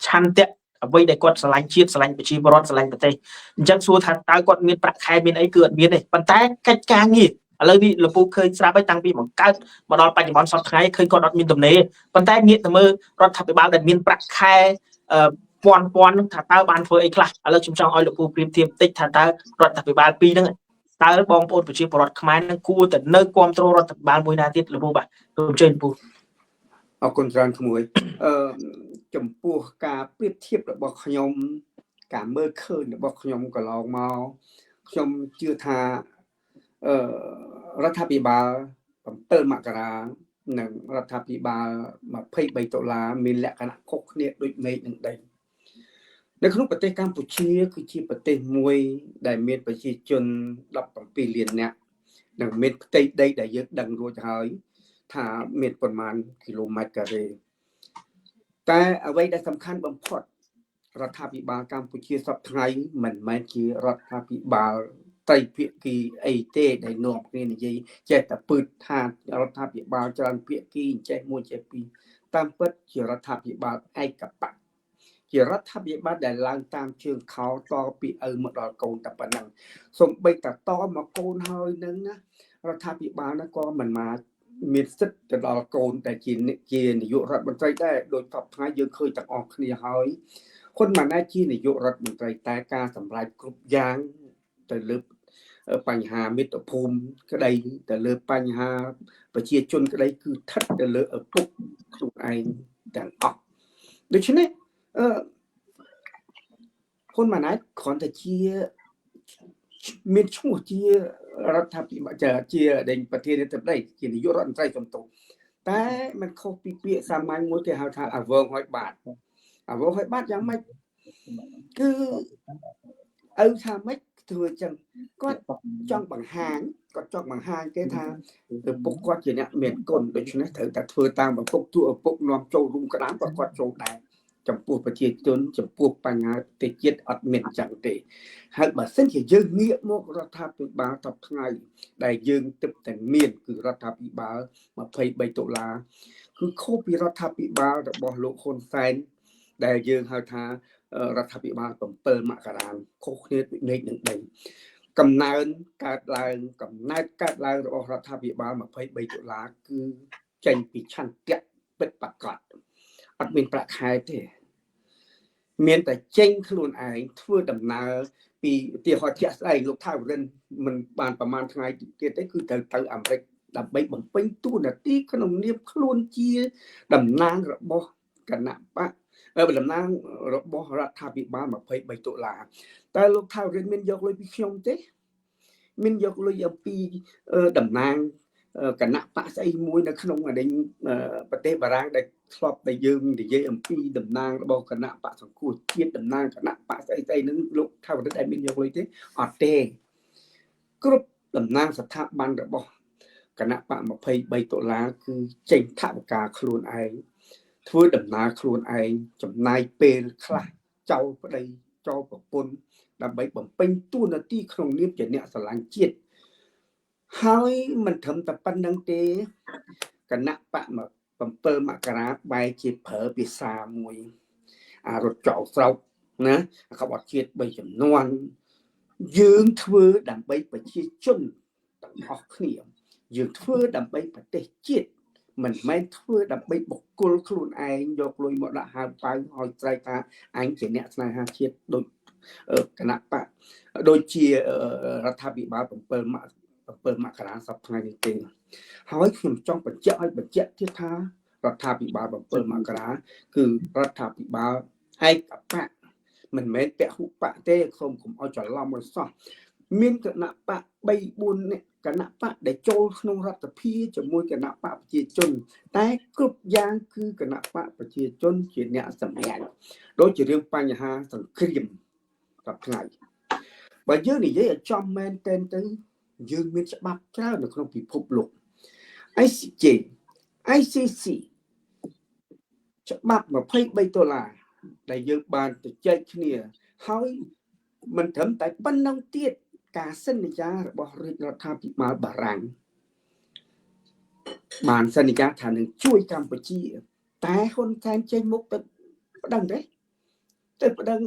ឆន្ទៈអ្វីដែលគាត់ស្រឡាញ់ជាតិស្រឡាញ់ប្រជាពលរដ្ឋស្រឡាញ់ប្រទេសអញ្ចឹងសួរថាតើគាត់មានប្រាក់ខែមានអីគឺអត់មានទេប៉ុន្តែកិច្ចការងារឥឡូវនេះលោកពូឃើញស្រាប់ហើយតាំងពីបង្កើតមកដល់បច្ចុប្បន្នសប្តាហ៍ថ្ងៃឃើញគាត់អត់មានទំនេរប៉ុន្តែងាកទៅមើលរដ្ឋាភិបាលដែលមានប្រាក់ខែពាន់ថាតើបានធ្វើអីខ្លះឥឡូវខ្ញុំចង់ឲ្យលោកពូប្រៀបធៀបបន្តិចថាតើរដ្ឋាភិបាលពីរហ្នឹងតើបងប្អូនប្រជាពលរដ្ឋខ្មែរនឹងគួរតែនៅគ្រប់គ្រងរដ្ឋាភិបាលមួយណាទៀតលោកពូបាទសូមអញ្ជើញពូអរគុណច្រើនក្មួយចំពោះការប្រៀបធៀបរបស់ខ្ញុំការមើលឃើញរបស់ខ្ញុំកន្លងមកខ្ញុំជឿថារដ្ឋាភិបាល7មករានិងរដ្ឋាភិបាល$23មានលក្ខណៈខុសគ្នាដូចមេឃនឹងដីនៅក្នុងប្រទេសកម្ពុជាគឺជាប្រទេសមួយដែលមានប្រជាជន17លាននាក់និងមានផ្ទៃដីដែលយើងដឹងរួចហើយថាមានប្រមាណគីឡូម៉ែត្រការ៉េតែអ្វីដែលសំខាន់បំផុតរដ្ឋាភិបាលកម្ពុជាសពថ្ងៃមិនមែនជារដ្ឋាភិបាលត្រីភាគីអីទេដែលនាំគ្នានិយាយចេះតែពឺតថារដ្ឋាភិបាលច្រើនភាគីចេះមួយចេះពីរតាមពិតជារដ្ឋាភិបាលឯកបៈជារដ្ឋាភិបាលដែលឡើងតាមជើងខោតពីឪមកដល់កូនតែប៉ុណ្ណឹងសូម្បីតែតមកកូនហើយនឹងណារដ្ឋាភិបាលនោះក៏មិនមកមានសិទ្ធិទៅដល់កូនតែជានាយករដ្ឋមន្ត្រីដែរដោយតបថ្ងៃយើងឃើញទាំងអស់គ្នាហើយហ៊ុនម៉ាណែតជានាយករដ្ឋមន្ត្រីតែការសម្រេចគ្រប់យ៉ាងទៅលើបញ្ហាមាតុភូមិក្តីទៅលើបញ្ហាប្រជាជនក្តីគឺស្ថិតទៅលើឪពុកខ្លួនឯងទាំងអស់ដូច្នេះហ៊ុនម៉ាណែតគ្រាន់តែជាមានឈ្មោះជារដ្ឋាភិបាលជាដែលប្រធានាធិបតីជានាយករដ្ឋមន្ត្រីសំទោសតែมันខុសពីពាក្យសាមញ្ញមួយគេហៅថាអវងហើយបាត់យ៉ាងម៉េចគឺឪថាម៉េចធ្វើចឹងគាត់ចង់បង្ហាញគេថាឪពុកគាត់ជាអ្នកមានគុណដូច្នេះត្រូវតែធ្វើតាមឪពុកទោះឪពុកនាំចូលរួមក្តាមក៏គាត់ចូលដែរចំពោះប្រជាជនចំពោះបញ្ហាប្រទេសជាតិអត់មានចឹងទេហើយបើសិនជាយើងងាកមករដ្ឋាភិបាលតបថ្ងៃដែលយើងទឹកតែមានគឺរដ្ឋាភិបាល$23គឺខុសពីរដ្ឋាភិបាលរបស់លោកហ៊ុនសែនដែលយើងហៅថារដ្ឋាភិបាល7មករាខុសគ្នាដូចមេឃនឹងដីកំណើនកើតឡើងរបស់រដ្ឋាភិបាល$23គឺចេញពីឆន្ទៈពិតប្រាកដអត់មានប្រាក់ខែទេមានតែចេញខ្លួនឯងធ្វើដំណើរពីឧទាហរណ៍ជាក់ស្ដែងលោកថាវរិនមិនបានប្រហែលថ្ងៃទៀតទេគឺទៅអាមេរិកដើម្បីបំពេញតួនាទីក្នុងនាមខ្លួនជាតំណាងរបស់គណៈបក បណ្ដំណាងរបស់រដ្ឋាភិបាល23តុលាតែលោកថារិនមានយកលុយពីខ្ញុំទេមានយកលុយអំពីតំណាងគណៈបកស្អីមួយនៅក្នុងប្រទេសបារាំងដែលធ្លាប់តែយើងនិយាយអំពីតំណាងរបស់គណៈបកសង្គ្រោះជាតិតំណាងគណៈបកស្អីហ្នឹងលោកថារិនដែលមានយកលុយទេអត់ទេគ្រប់តំណាងស្ថាប័នរបស់គណៈបក23តុលាគឺចេញថវិកាខ្លួនឯងធ្វើដំណើរខ្លួនឯងចំណាយពេលខ្លះចោលប្តីចោលប្រពន្ធដើម្បីបំពេញតួនាទីក្នុងនាមជាអ្នកស្រឡាញ់ជាតិហើយមិនត្រឹមតែប៉ុណ្្នឹងទេគណៈបក7មករាបែរជាប្រើភាសាមួយរត់ចោលស្រុកណាក្បត់ជាតិ3ចំនួនយើងធ្វើដើម្បីប្រជាជនទាំងអស់គ្នាយើងធ្វើដើម្បីប្រទេសជាតិមិនមែនធ្វើដើម្បីបុគ្គលខ្លួនឯងយកលុយមកដាក់ហើប៉ៅឲ្យស្រែកថាអញជាអ្នកស្នេហាជាតិដូចគណៈបកដូចជារដ្ឋាភិបាល7មករាសប្តាហ៍ថ្ងៃនេះទេហើយខ្ញុំចង់បញ្ជាក់ទៀតថារដ្ឋាភិបាល7មករាគឺរដ្ឋាភិបាលឯកបកមិនមែនពហុបកទេសូមកុំឲ្យច្រឡំឲ្យសោះមានគណៈបក3-4នាក់គណៈបកដែលចូលក្នុងរដ្ឋសភាជាមួយគណៈបកប្រជាជនតែគ្រប់យ៉ាងគឺគណៈបកប្រជាជនជាអ្នកសម្រេចដូចជារឿងបញ្ហាសង្គ្រាមសប្តាហ៍បើយើងនិយាយឲ្យចំមែនទៅយើងមានច្បាប់ច្រើននៅក្នុងពិភពលោក ICJ ICC ច្បាប់23ដុល្លារដែលយើងបានទៅចែកគ្នាហើយមិនត្រឹមតែប៉ុណ្ណឹងទៀតការសន្យារបស់រាជរដ្ឋាភិបាលបារាំងបានសន្យាថានឹងជួយកម្ពុជាតែហ៊ុនសែនចេញមុខទៅប្តឹងទេទៅប្តឹង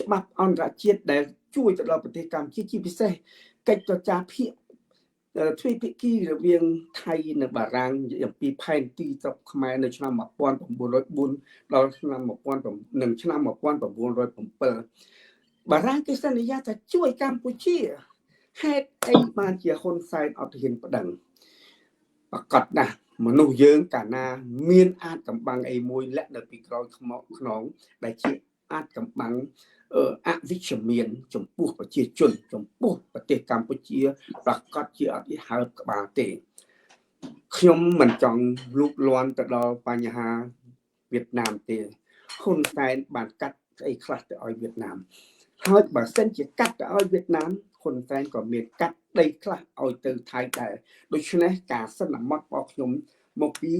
ច្បាប់អន្តរជាតិដែលជួយទៅដល់ប្រទេសកម្ពុជាជាពិសេសកិច្ចចរចាទ្វេភាគីរវាងថៃនិងបារាំងអំពីផែនទីស្រុកខ្មែរនៅឆ្នាំ1904ដល់ឆ្នាំ1907បារាំងគេសន្យាថាជួយកម្ពុជាហេតុអីបានជាហ៊ុនសែនអត់ហ៊ានប្តឹងប្រកាសណាស់មនុស្សយើងកាលណាមានអាចកំបាំងអីមួយលាក់នៅពីក្រោយខ្នងដែលជាអាចកំបាំងអវិជ្ជមានចំពោះប្រជាជនចំពោះប្រទេសកម្ពុជាប្រកាសជាអត់ហើបក្បាលទេខ្ញុំមិនចង់លូកលាន់ទៅដល់បញ្ហាវៀតណាមទេហ៊ុនសែនបានកាត់ស្អីខ្លះទៅឲ្យវៀតណាមហើយបើសិនជាកាត់ទៅឲ្យវៀតណាមហ៊ុនសែនក៏មានកាត់ដីខ្លះឲ្យទៅថៃដែរដូច្នេះការសន្មត់របស់ខ្ញុំមកពី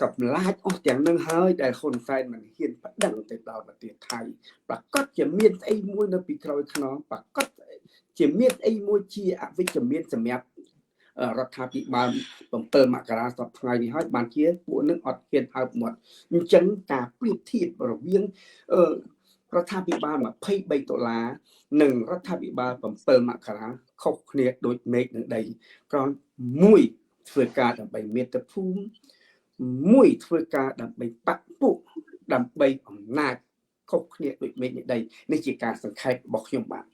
កម្លាចអស់ទាំងនឹងហើយដែលហ៊ុនសែនមិនហ៊ានប្តឹងទៅដល់ប្រទេសថៃប្រកាសជាមានស្អីមួយនៅពីក្រោយខ្នងប្រកាសជាមានស្អីមួយជាអវិជ្ជមានសម្រាប់រដ្ឋាភិបាល7មករាសប្តាហ៍ថ្ងៃនេះហើយបានជាពួកនឹងអត់ហ៊ានហើបមាត់អញ្ចឹងការប្រៀបធៀបរវាងរដ្ឋាភិបាល23ដុល្លារនិងរដ្ឋាភិបាល7មករាខុសគ្នាដូចមេឃនិងដីគ្រាន់មួយធ្វើការដើម្បីមាតុភូមិមួយធ្វើការដើម្បីបកពុះដើម្បីអំណាចខុសគ្នាដូចមេឃនិងដីនេះជាការសង្ខេបរបស់ខ្ញុំបាទ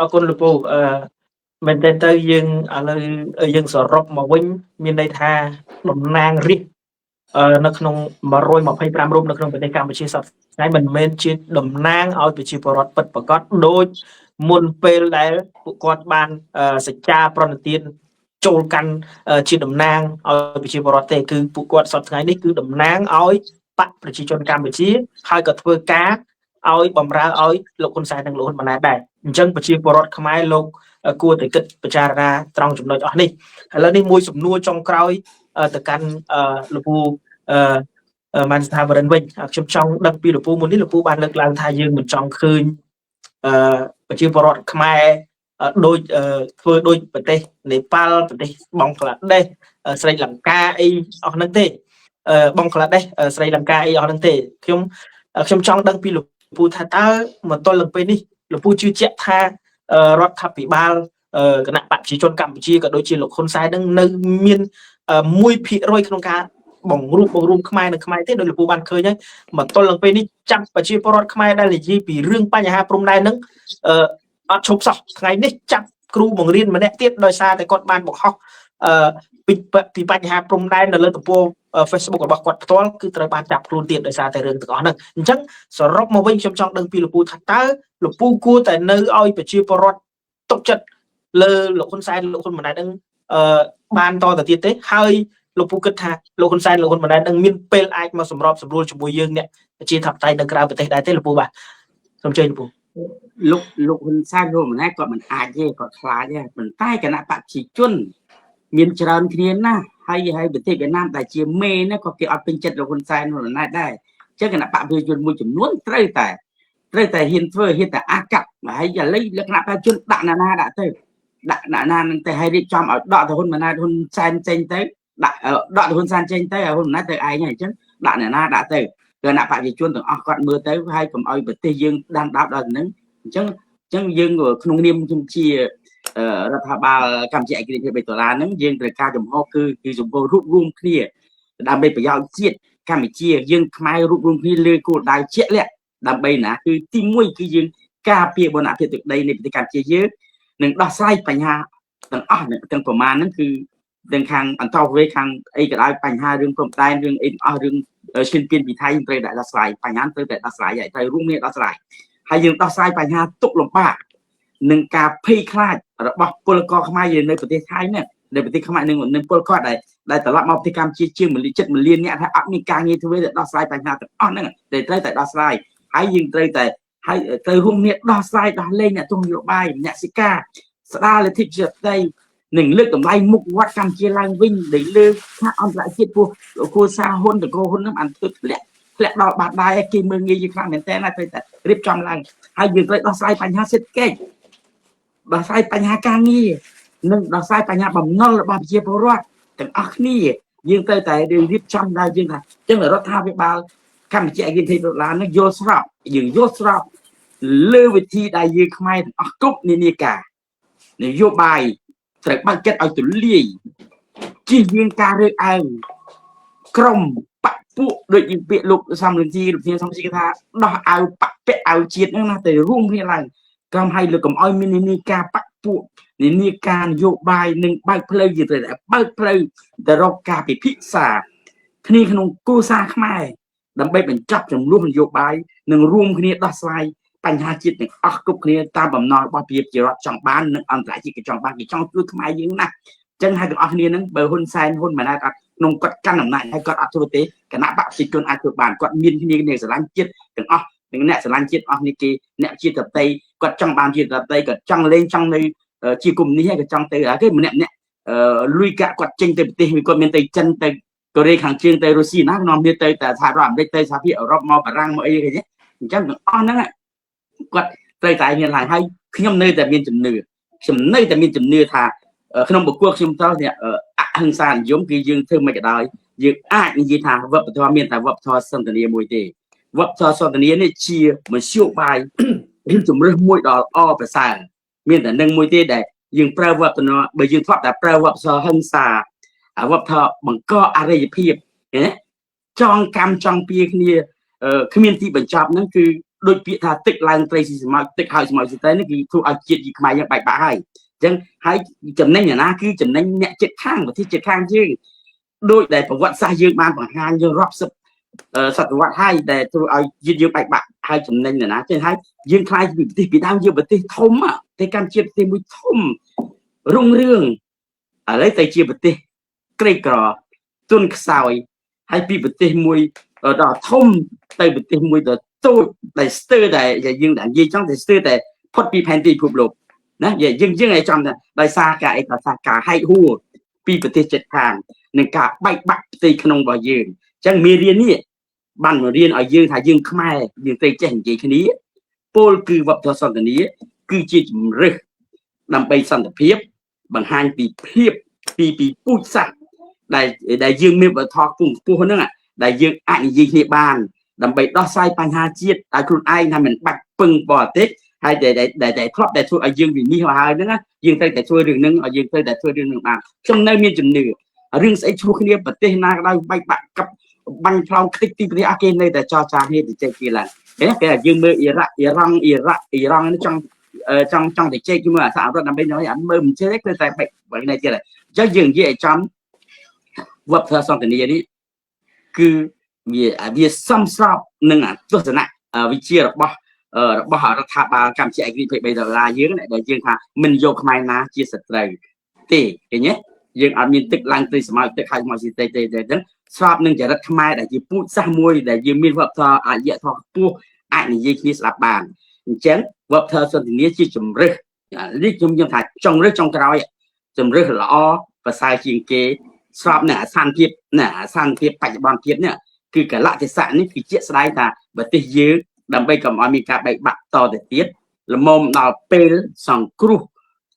អរគុណលោកពូមែនតើទៅយើងឥឡូវយើងសរុបមកវិញមានន័យថាតំណាងរាស្ត្រនៅក្នុង125រូបនៅក្នុងប្រទេសកម្ពុជាសពថ្ងៃមិនមែនជាតំណាងឲ្យប្រជាពលរដ្ឋពិតប្រាកដដូចមុនពេលដែលពួកគាត់បានសច្ចាប្រណិធានចូលកាន់ជាតំណាងឲ្យប្រជាពលរដ្ឋទេគឺពួកគាត់សពថ្ងៃនេះគឺតំណាងឲ្យបកប្រជាជនកម្ពុជាហើយក៏ធ្វើការឲ្យបំរើឲ្យលោកហ៊ុនសែននិងលោកហ៊ុនម៉ាណែតដែរអញ្ចឹងប្រជាពលរដ្ឋខ្មែរលោកគួរតែគិតពិចារណាត្រង់ចំណុចអស់នេះឥឡូវនេះមួយសំណួរចុងក្រោយទៅកាន់លោកពូម៉ាន់ស្ថាបរិនវិញខ្ញុំចង់ដឹងពីលោកពូមុននេះលោកពូបានលើកឡើងថាយើងមិនចង់ឃើញប្រជាពលរដ្ឋខ្មែរដូចធ្វើដូចប្រទេសនេប៉ាល់ប្រទេសបង់ក្លាដេសស្រីលង្កាអីអស់ហ្នឹងទេបង់ក្លាដេសស្រីលង្កាអីអស់ហ្នឹងទេខ្ញុំចង់ដឹងពីលោកពូថាតើមកទល់នឹងពេលនេះលោកពូជឿជាក់ថារដ្ឋាភិបាលគណៈបកប្រជាជនកម្ពុជាក៏ដូចជាលោកហ៊ុនសែននឹងនៅមាន1% ក្នុងការបង្រួមខ្មែរនិងខ្មែរទេដោយលោកពូបានឃើញហើយមកទល់នឹងពេលនេះចាប់ប្រជាពលរដ្ឋខ្មែរដែលនិយាយពីរឿងបញ្ហាព្រំដែនហ្នឹងអត់ឈប់សោះថ្ងៃនេះចាប់គ្រូបង្រៀនម្នាក់ទៀតដោយសារតែគាត់បានបង្ហោះ ពីបញ្ហាព្រំដែននៅលើទំព័រ Facebook របស់គាត់ផ្ទាល់គឺត្រូវបានចាប់ខ្លួនទៀតដោយសារតែរឿងទាំងអស់ហ្នឹងអញ្ចឹងសរុបមកវិញខ្ញុំចង់ដឹងពីលោកពូថាតើលោកពូគួរតែនៅឲ្យប្រជាពលរដ្ឋទុកចិត្តលើលោកហ៊ុនសែនលោកហ៊ុនម៉ាណែតហ្នឹងបានតទៅទៀតទេហើយលោកពូគិតថាលោកហ៊ុនសែនលោកហ៊ុនម៉ាណែតនឹងមានពេលអាចមកសម្របសម្រួលជាមួយយើងអ្នកជាធិបតេយ្យនៅក្រៅប្រទេសដែរទេលោកពូបាទសូមជឿលោកពូលោកហ៊ុនសែនលោកម៉ាណែតគាត់មិនអាចទេគាត់ខ្លាចទេប៉ុន្តែគណៈបព្វជិជនមានច្រើនគ្នាណាស់ហើយប្រទេសវៀតណាមដែលជាមេណាក៏គេអត់ពេញចិត្តលោកហ៊ុនសែនលោកម៉ាណែតដែរអញ្ចឹងគណៈបព្វជិជនមួយចំនួនត្រូវតែហ៊ានធ្វើហ៊ានតែអាកាប់ហើយឥឡូវលក្ខណៈបព្វជិជនដាក់ណាដាក់ទៅដាក់ណានឹងទៅឲ្យរៀបចំឲ្យដកទៅហ៊ុនម៉ាណែតហ៊ុនសែនចេញទៅដាក់ដកទៅហ៊ុនសែនចេញទៅឲ្យហ៊ុនម៉ាណែតទៅឯងហើយអញ្ចឹងដាក់ណាដាក់ទៅគណៈបព្វជិជនទាំងអស់គាត់មើលទៅហើយកុំឲ្យប្រទេសយើងដានដាបដល់ហ្នឹងអញ្ចឹងយើងក្នុងនាមជារដ្ឋាភិបាលកម្ពុជាឯករាជ្យភាពដុល្លារហ្នឹងយើងត្រូវការចំហគឺចំហរួបរวมគ្នាដើម្បីប្រយោជន៍ជាតិកម្ពុជាយើងខ្មែររួបរวมគ្នាលើគោលដៅជាក់លាក់ដើម្បីណាគឺទី1គឺយើងការពារបនអភិទឹកដីនៃប្រទេសកម្ពុជាយើងនឹងដោះស្រាយបញ្ហាទាំងអស់ទាំងប្រមាណហ្នឹងគឺទាំងខាងអន្តរប្រវេសខាងអីក៏ដោយបញ្ហារឿងព្រំដែនរឿងអីអស់រឿងឈិនពានពីថៃត្រូវតែដោះស្រាយបញ្ហាត្រូវតែដោះស្រាយហើយត្រូវរួមគ្នាដោះស្រាយហើយយើងដោះស្រាយបញ្ហាទុកលំបាកនឹងការភ័យខ្លាចរបស់ពលករខ្មែរយើងនៅប្រទេសថៃនេះនៅប្រទេសខ្មែរនឹងពលករដែលត្រឡប់មកប្រទេសកម្ពុជាជាង1.1 លានអ្នកថាអត់មានការងារធ្វើទេដោះស្រាយបញ្ហាទាំងអស់ហ្នឹងដែលត្រូវតែដោះស្រាយហើយយើងត្រូវរួមគ្នាដោះស្រាយដោះលែងអ្នកទស្សនយោបាយអ្នកសិកាស្ដារលទ្ធិប្រជាធិបតេយ្យនឹងលើកតម្លៃមុខវត្តកម្ពុជាឡើងវិញដែលលើថាអន្តរជាតិពោះគូសាហ៊ុនតកោហ៊ុនហ្នឹងបានធ្វើធ្លាក់ដល់បាតដៃគេមើលងាយយើងខ្លាំងមែនតើណាត្រូវតែរៀបចំឡើងហើយយើងត្រូវដោះស្រាយបញ្ហាសេដ្ឋកិច្ចដោះស្រាយបញ្ហាការងារនិងដោះស្រាយបញ្ហាបំណុលរបស់ប្រជាពលរដ្ឋទាំងអស់គ្នាយើងត្រូវតែរៀបចំឡើងយើងថាអញ្ចឹងរដ្ឋាភិបាលកម្ពុជាឯករាជ្យភាពដុល្លារនឹងយល់ស្របយើងយល់ស្របលើវិធីដែលយើងខ្មែរទាំងអស់គ្រប់នានាការនយោបាយត្រូវបើកចិត្តឲ្យទូលាយជិះយាងការរើសអើងក្រមបពពួកដូចជាពាក្យលោកសំរងស៊ីលោកធានសំស៊ីថាដោះអាវបពៈអាវជាតិហ្នឹងណាទៅរួមគ្នាឡើងក្រុមឲ្យលើកកុំឲ្យមាននានាការបពពួកនានាការនយោបាយនឹងបើកផ្លូវយើងត្រូវតែបើកផ្លូវទៅរកការពិភាក្សាគ្នាក្នុងគូសារខ្មែរដើម្បីបញ្ចប់ចំនួននយោបាយនិងរួមគ្នាដោះស្រាយបញ្ហាជាតិទាំងអស់គ្រប់គ្នាតាមបំណងរបស់ប្រជារដ្ឋចង់បាននិងអន្តរជាតិក៏ចង់បានគេចង់ជួយខ្មែរយើងណាស់អញ្ចឹងហើយទាំងអស់គ្នាហ្នឹងបើហ៊ុនសែនហ៊ុនម៉ាណែតអត់ក្នុងគាត់កាន់អំណាចហើយគាត់អត់ធ្វើទេគណៈបព្វជិជនអាចធ្វើបានគាត់មានគ្នាស្រឡាញ់ជាតិទាំងអស់និងអ្នកស្រឡាញ់ជាតិអស់នេះគេអ្នកជាតន្ត្រីគាត់ចង់បានជាតន្ត្រីគាត់ចង់លេងចង់នៅជាកុម្មុយនីសហើយក៏ចង់ទៅគេម្នាក់លុយកាក់គាត់ចេញទៅប្រទេសគាត់មានទៅចិនទៅកូរ៉េខាងជើងទៅរុស្ស៊ីណានាំគ្នាទៅតែសហរដ្ឋអាមេរិកទៅសហភាពអឺរ៉ុបមកបារាំងមកអីគេអញ្ចឹងទាំងអស់ហ្នឹងគាត់ត្រូវតែមានឡើងហើយខ្ញុំនៅតែមានជំនឿថាក្នុងបុគ្គលខ្ញុំតើអហិង្សានិយមគឺយើងធ្វើមិនក៏ដោយយើងអាចនិយាយថាវប្បធម៌មានតែវប្បធម៌សន្តានាមួយទេវប្បធម៌សន្តានានេះជាមធ្យោបាយឬជំរើសមួយដ៏ល្អប្រសើរមានតែនឹងមួយទេដែលយើងប្រើវប្បធម៌បើយើងធ្លាប់តែប្រើវប្បធម៌ហិង្សាវប្បធម៌បង្កអរិយភាពចងកម្មចង់ពៀគ្នាគ្មានទីបញ្ចប់ហ្នឹងគឺដូចពាក្យថាទឹកឡើងត្រីស៊ីស្មៅទឹកហើយស្មៅស៊ីតែនេះគឺធ្វើឲ្យជាតិខ្មែរយើងបែកបាក់ហើយអញ្ចឹងហើយចំណេញណាគឺចំណេញអ្នកចិត្តខាងប្រទេសចិត្តខាងយើងដោយដែលប្រវត្តិសាស្ត្រយើងបានបង្ហាញយើងរាប់សិបសតវត្សហើយដែលធ្វើឲ្យយើងបែកបាក់ហើយចំណេញណាចឹងហើយយើងខ្លាយពីប្រទេសពីដើមយើងប្រទេសធំប្រទេសកម្ពុជាប្រទេសមួយធំរុងរឿងឥឡូវទៅជាប្រទេសក្រីក្រទុនខ្សោយហើយពីប្រទេសមួយដល់ធំទៅប្រទេសមួយដល់តូចដែលស្ទើរតែយើងនិយាយចង់តែស្ទើរតែផុតពីផែនទីពិភពលោកណាយើងឲ្យចំដោយសារការឯកសារការហែកហួរពីប្រទេសជិតខាងនិងការបែកបាក់ផ្ទៃក្នុងរបស់យើងអញ្ចឹងមេរៀននេះបានមករៀនឲ្យយើងថាយើងខ្មែរយើងត្រូវចេះនិយាយគ្នាពលគឺវប្បធម៌សន្តានាគឺជាជំរើសដើម្បីសន្តិភាពបង្ហាញពីភាពពីពូជសាសន៍ដែលយើងមានវប្បធម៌ខ្ពស់ហ្នឹងដែលយើងអាចនិយាយគ្នាបានដើម្បីដោះស្រាយបញ្ហាជាតិឲ្យខ្លួនឯងថាមិនបាច់ពឹងបរទេសហើយដែលធ្លាប់តែធ្វើឲ្យយើងវិនិច្ឆ័យមកហើយហ្នឹងយើងត្រូវតែធ្វើរឿងហ្នឹងឲ្យយើងត្រូវតែធ្វើរឿងហ្នឹងបានខ្ញុំនៅមានជំនឿរឿងស្អីឈ្លោះគ្នាប្រទេសណាក៏ដោយបែកបាក់កັບបាញ់ផ្លោងខ្ទេចទីប្រទេសអាគេនៅតែចរចាគ្នាទៅចេះគ្នាឡើងគេថាយើងមើលអ៊ីរ៉ាក់នេះចង់ trong để chơi nhưng mà sao đó làm bên nói ảnh mơ mình chơi cái tại bệnh này chơi này cho dừng với trong vật thờ xong cái này đi cứ vì xăm sao nâng tôi sẽ lại vì chia được bỏ họ thà bà cầm chạy cái bây giờ là dưới này để dương thà mình vô mai na chia sẻ này thì cái nhé dương ở miền Tây lang tây smart tây khai mà gì tây đến shop nâng trả đất mai để chỉ put ra môi để dương miền vật thờ dễ thọ pu ai này gì khi sạp bàn chén vật thờ xong thì nghĩa chỉ chùm rực lý chung dương thà trong rực trong cái đó chùm rực là o và sai chuyện kế shop nè san thiệp bạch bàn thiệp nè cứ cả lại thì sản ní chiếc slide ta và tây dưới đầm bay cầm America bay bạc to để tiết là mồm nào pel sòng cru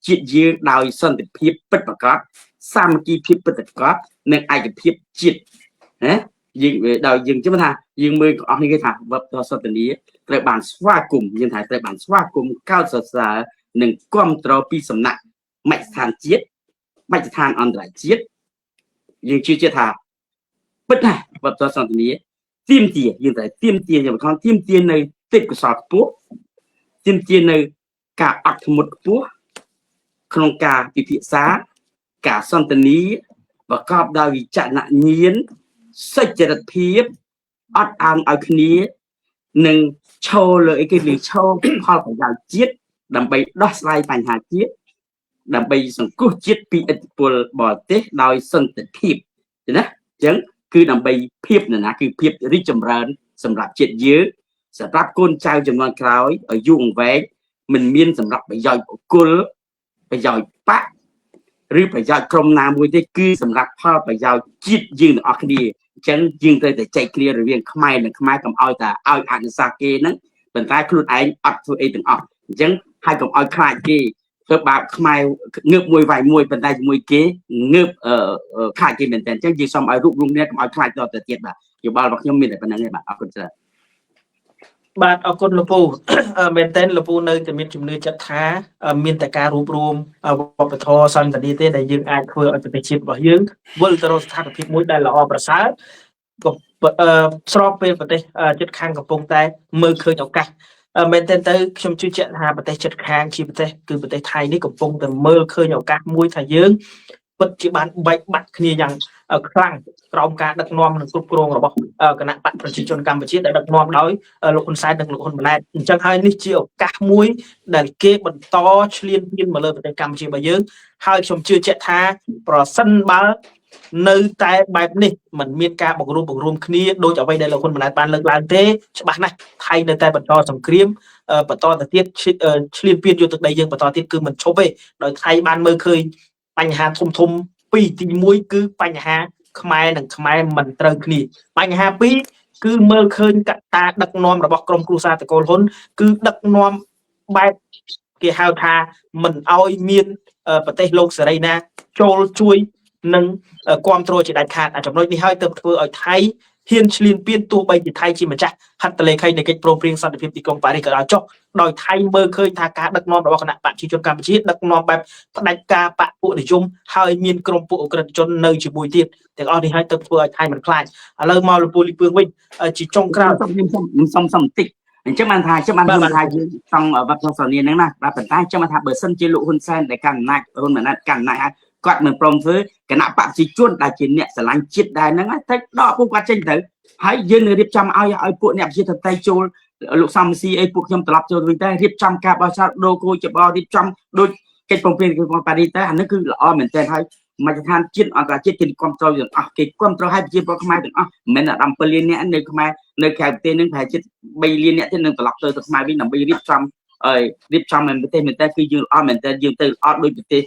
chiếc dưới đào sơn để phiếp bất bạc có sam kia phiếp bất bạc có nên ai cái phiếp chiết đấy dừng đào dừng chứ mà thà dừng mười có những cái thà vật to sơn tình ý tại bản xoa cùng nhưng thà tại bản xoa cùng cao sở nên control pi sầm nặng mạnh than on lại chiết dừng chưa chết thà bất này vật to sơn tình ý tiêm tiền hiện tại tiêm tiền nhưng mà con tiêm tiền này tích của sọt búa tiêm tiền này cả ắt một búa không cả bị thị xá cả son tần ní và cọp đào bị chặn nạn nhiến sách chật thiếp ắt ăn ở kia nâng châu lợi cái gì châu họ phải vào chiết đầm bay đót slide thành hạt chiết đầm bay sòng cút chiết bị bỏ tết đào son tần thiếp thế đó chẳngคือนำไปเพียบเนี่ยนะคือเพียบริจำเริญสำหรับเจ็ดยื้อสำหรับก้นเจ้าจำนวนคราวยุ่งแวกมันมีสำหรับไปย่อยกุลไปย่อยปะหรือไปย่อยกรมนามวยได้คือสำหรับพ่อไปย่อยจิตยืนออกดีฉันยืนแต่ใจเคลียร์เรื่องขมายหนึ่งขมายกับเอาแต่เอาอ่านสาเกนั้นเป็นท้ายครูไอ้อัดตัวเองถึงออกฉันให้กับเอาคลายเกเพื่อบาขมายเงือบมวยไหวมวยเป็นได้มวยเกเงือบขายเกเหมือนกันจังยืนซ้อมไอ้รูปรุ่งเนี้ยกับเอาคลายต่อแต่เจ็ดแบบอยู่บ้านบักยมมีแต่เป็นยังไงแบบเอาคนเจอបាទអរគុណលោកពូមែនតើលោកពូនៅតែមានជំនឿចិត្តថាមានតែការរួបរวมវប្បធម៌សន្តិនិកទេដែលយើងអាចធ្វើឲ្យប្រទេសជាតិរបស់យើងវិលទៅរកស្ថានភាពមួយដែលល្អប្រសើរក៏ស្របពេលប្រទេសជិតខាងកំពុងតែមើលឃើញឱកាសមែនតើខ្ញុំជឿជាក់ថាប្រទេសជិតខាងជាប្រទេសគឺប្រទេសថៃនេះកំពុងតែមើលឃើញឱកាសមួយថាយើងពិតជាបានបែកបាក់គ្នាយ៉ាងខ្លាំងក្រោមការដឹកនាំនិងគ្រប់គ្រងរបស់គណៈបកប្រជាជនកម្ពុជាដែលដឹកនាំដោយលោកហ៊ុនសែននិងលោកហ៊ុនម៉ាណែតអញ្ចឹងហើយនេះជាឱកាសមួយដែលគេបន្តឈ្លានពានមកលើប្រទេសកម្ពុជារបស់យើងហើយខ្ញុំជឿជាក់ថាប្រសិនបើនៅតែបែបនេះมันមានការបង្រួមគ្នាដោយអ្វីដែលលោកហ៊ុនម៉ាណែតបានលើកឡើងទេច្បាស់ណាស់ថៃនៅតែបន្តសង្គ្រាមបន្តទៅទៀតឈ្លានពានយកទឹកដីយើងបន្តទៀតគឺមិនឈប់ទេដោយថៃបានមើលឃើញបញ្ហាធំពីរទី1គឺបញ្ហាខ្មែរនិងខ្មែរមិនត្រូវគ្នាបញ្ហា2គឺមើលឃើញកត្តាដឹកនាំរបស់ក្រមគ្រួសារតកូលហ៊ុនគឺដឹកនាំបែបគេហៅថាមិនអោយមានប្រទេសលោកសេរីណាចូលជួយនិងគ្រប់គ្រងជាដាច់ខាតចំណុចនេះហើយទើបធ្វើឲ្យថៃហ៊ានឈ្លានពានទោះបីជាថៃជាម្ចាស់ហត្ថលេខីនៃកិច្ចព្រមព្រៀងសន្តិភាពទីក្រុងប៉ារីសក៏ដោយចុះដោយថៃមើលឃើញថាការដឹកនាំរបស់គណៈបកប្រជាជនកម្ពុជាដឹកនាំបែបផ្ដាច់ការបកពួកនិយមហើយមានក្រុមពួកអក្រិតជននៅជាមួយទៀតទាំងអស់នេះហើយទើបធ្វើឲ្យថៃមិនខ្លាចឥឡូវមកលពូលីពឿងវិញជាចុងក្រោយខ្ញុំសុំបន្តិចអញ្ចឹងបានថាខ្ញុំបានថាយើងចង់វត្តសាសនាហ្នឹងណាតែប៉ុន្តែខ្ញុំបានថាបើសិនជាលោកហ៊ុនសែនដែលកាន់អំណាចហ៊ុនម៉ាណែតកាន់អំណាចគាត់មិនព្រមធ្វើគណៈបកប្រជាជនដែលជាអ្នកស្រឡាញ់ជាតិដែរហ្នឹងតែដកពួកគាត់ចេញទៅហើយយើងនឹងរៀបចំឲ្យពួកអ្នកប្រជាធិបតេយ្យចូលលោកសំស៊ីអីពួកខ្ញុំត្រឡប់ចូលវិញតែរៀបចំការបោះឆ្នោតដូរគោចបរៀបចំដូចកិច្ចព្រមព្រៀងរបស់ប៉ារីសតែអានេះគឺល្អមែនទែនហើយមជ្ឈដ្ឋានជាតិអន្តរជាតិគេគ្រប់គ្រងទាំងអស់គេគ្រប់គ្រងឲ្យប្រជាពលរដ្ឋខ្មែរទាំងអស់មិនមែន17លានអ្នកនៅខ្មែរនៅក្រៅប្រទេសនឹងប្រហែលជា3លានអ្នកទៀតនឹងត្រឡប់ទៅខ្មែរវិញដើម្បីរៀបចំនៅប្រទេសមែនតើគឺយើងល្អមែនតើយើងទៅអត់ដូចប្រទេស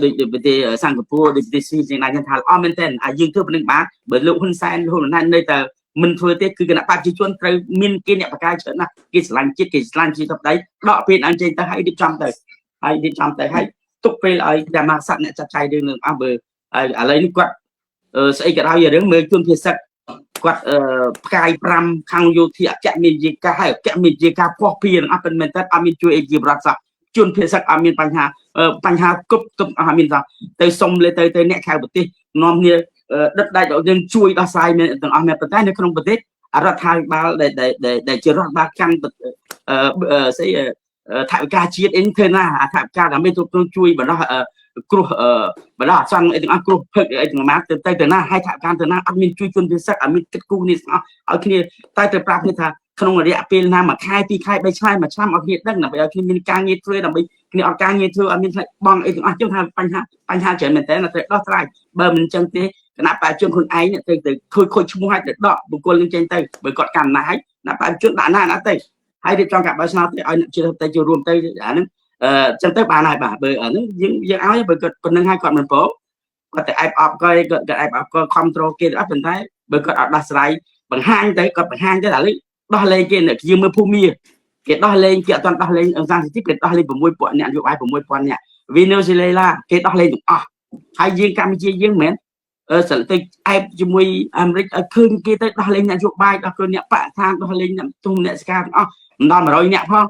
ដូចប្រទេសសិង្ហបុរីដូចប្រទេសស៊ីយ៉ាងណាយើងថាល្អមែនតើយើងធ្វើប៉ុណ្្នឹងបានបើលោកហ៊ុនសែនលោកហ៊ុនម៉ាណែតនៅតែមិនធ្វើទេគឺគណៈបព្វជិជនត្រូវមានគេអ្នកបកកាយច្រើនណាស់គេស្រឡាញ់ជាតិគេស្រឡាញ់ជាធិបតីដកពេលអញ្ចឹងទៅឲ្យរៀបចំទៅឲ្យទុកពេលឲ្យតែមកស័ក្តិអ្នកចាត់ចែងរឿងនឹងអស់បើឥឡូវនេះគាត់ស្អីក៏ដោយរឿងមើលជនភាសាគាត់ផ្កាយ5ខាងយោធាអគ្គមានជាការហើយអគ្គមានជាការពោះភៀនអត់មែនតែអត់មានជួយអីជារដ្ឋសោះជនភាសាអត់មានបញ្ហាគ្រប់អត់មានសោះទៅសុំលេទៅអ្នកខៅប្រទេសនាំគ្នាដិតដាច់យើងជួយដោះស្រាយមានទាំងអស់មែនប៉ុន្តែនៅក្នុងប្រទេសរដ្ឋាភិបាលដែលជារដ្ឋបាលកាន់ស្អី ថវិកាជាតិអីធ្វើណាអាថវិកាដើម្បីជួយបណ្ដោះគ្រោះបណ្ដោះអាសន្នអីទាំងអស់គ្រោះភឹកអីទាំងម៉ាទៅណាឲ្យថវិកាទៅណាអត់មានជួយជនពិសេសអត់មានគិតគូរនេះស្អស់ឲ្យគ្នាតែទៅប្រាប់គ្នាថាក្នុងរយៈពេលណាមួយខែពីរខែ3ខែមួយឆ្នាំឲ្យគ្នាដឹងដើម្បីឲ្យគ្នាមានការងារធ្វើដើម្បីគ្នាអត់ការងារធ្វើអត់មានបងអីទាំងអស់ចឹងថាបញ្ហាច្រើនមែនតើត្រូវដោះស្រាយបើមិនចឹងទេគណៈបព្វជិជនខ្លួនឯងទៅខូចឈ្មោះឲ្យទៅដកបុគ្គលនឹងចេញទៅបើគាត់កាន់ណាស់ហើយគណៈបព្វជិជនដាក់ណាទៅហើយរៀបចំការបោះឆ្នោតទៅឲ្យអ្នកជឿទៅចូលរួមទៅអាហ្នឹងចឹងទៅបានហើយបាទបើអាហ្នឹងយើងឲ្យបើគាត់ប៉ុណ្្នឹងហើយគាត់មិនព្រមគាត់ទៅអែបអបគាត់អែបអបគាត់គ្រប់គ្រងគេអត់ប៉ុន្តែបើគាត់អត់ដោះស្រាយបង្ហាញទៅគាត់បង្ហាញទៅឥឡូវដោះលែងគេយើងមើលភូមិគេដោះលែងគេអត់ទាន់ដោះលែងអង្គការសិទ្ធិគេដោះលែង6ពួកអ្នកនយោបាយ6000នាក់វីណេស៊ុយឡេឡាគេដោះលែងទាំងអស់ហើយយើងកម្ពុជាយើងមិនមែនសិលទៅអែបជាមួយអាមេរិកឲ្យឃើញគេទៅដោះលែងអ្នកនយោបាយដោះឃើញអ្នកបកឋានដោះលែងអ្នកទុំអ្នកស្ការទាំងអស់មិនដល់100នាក់ផង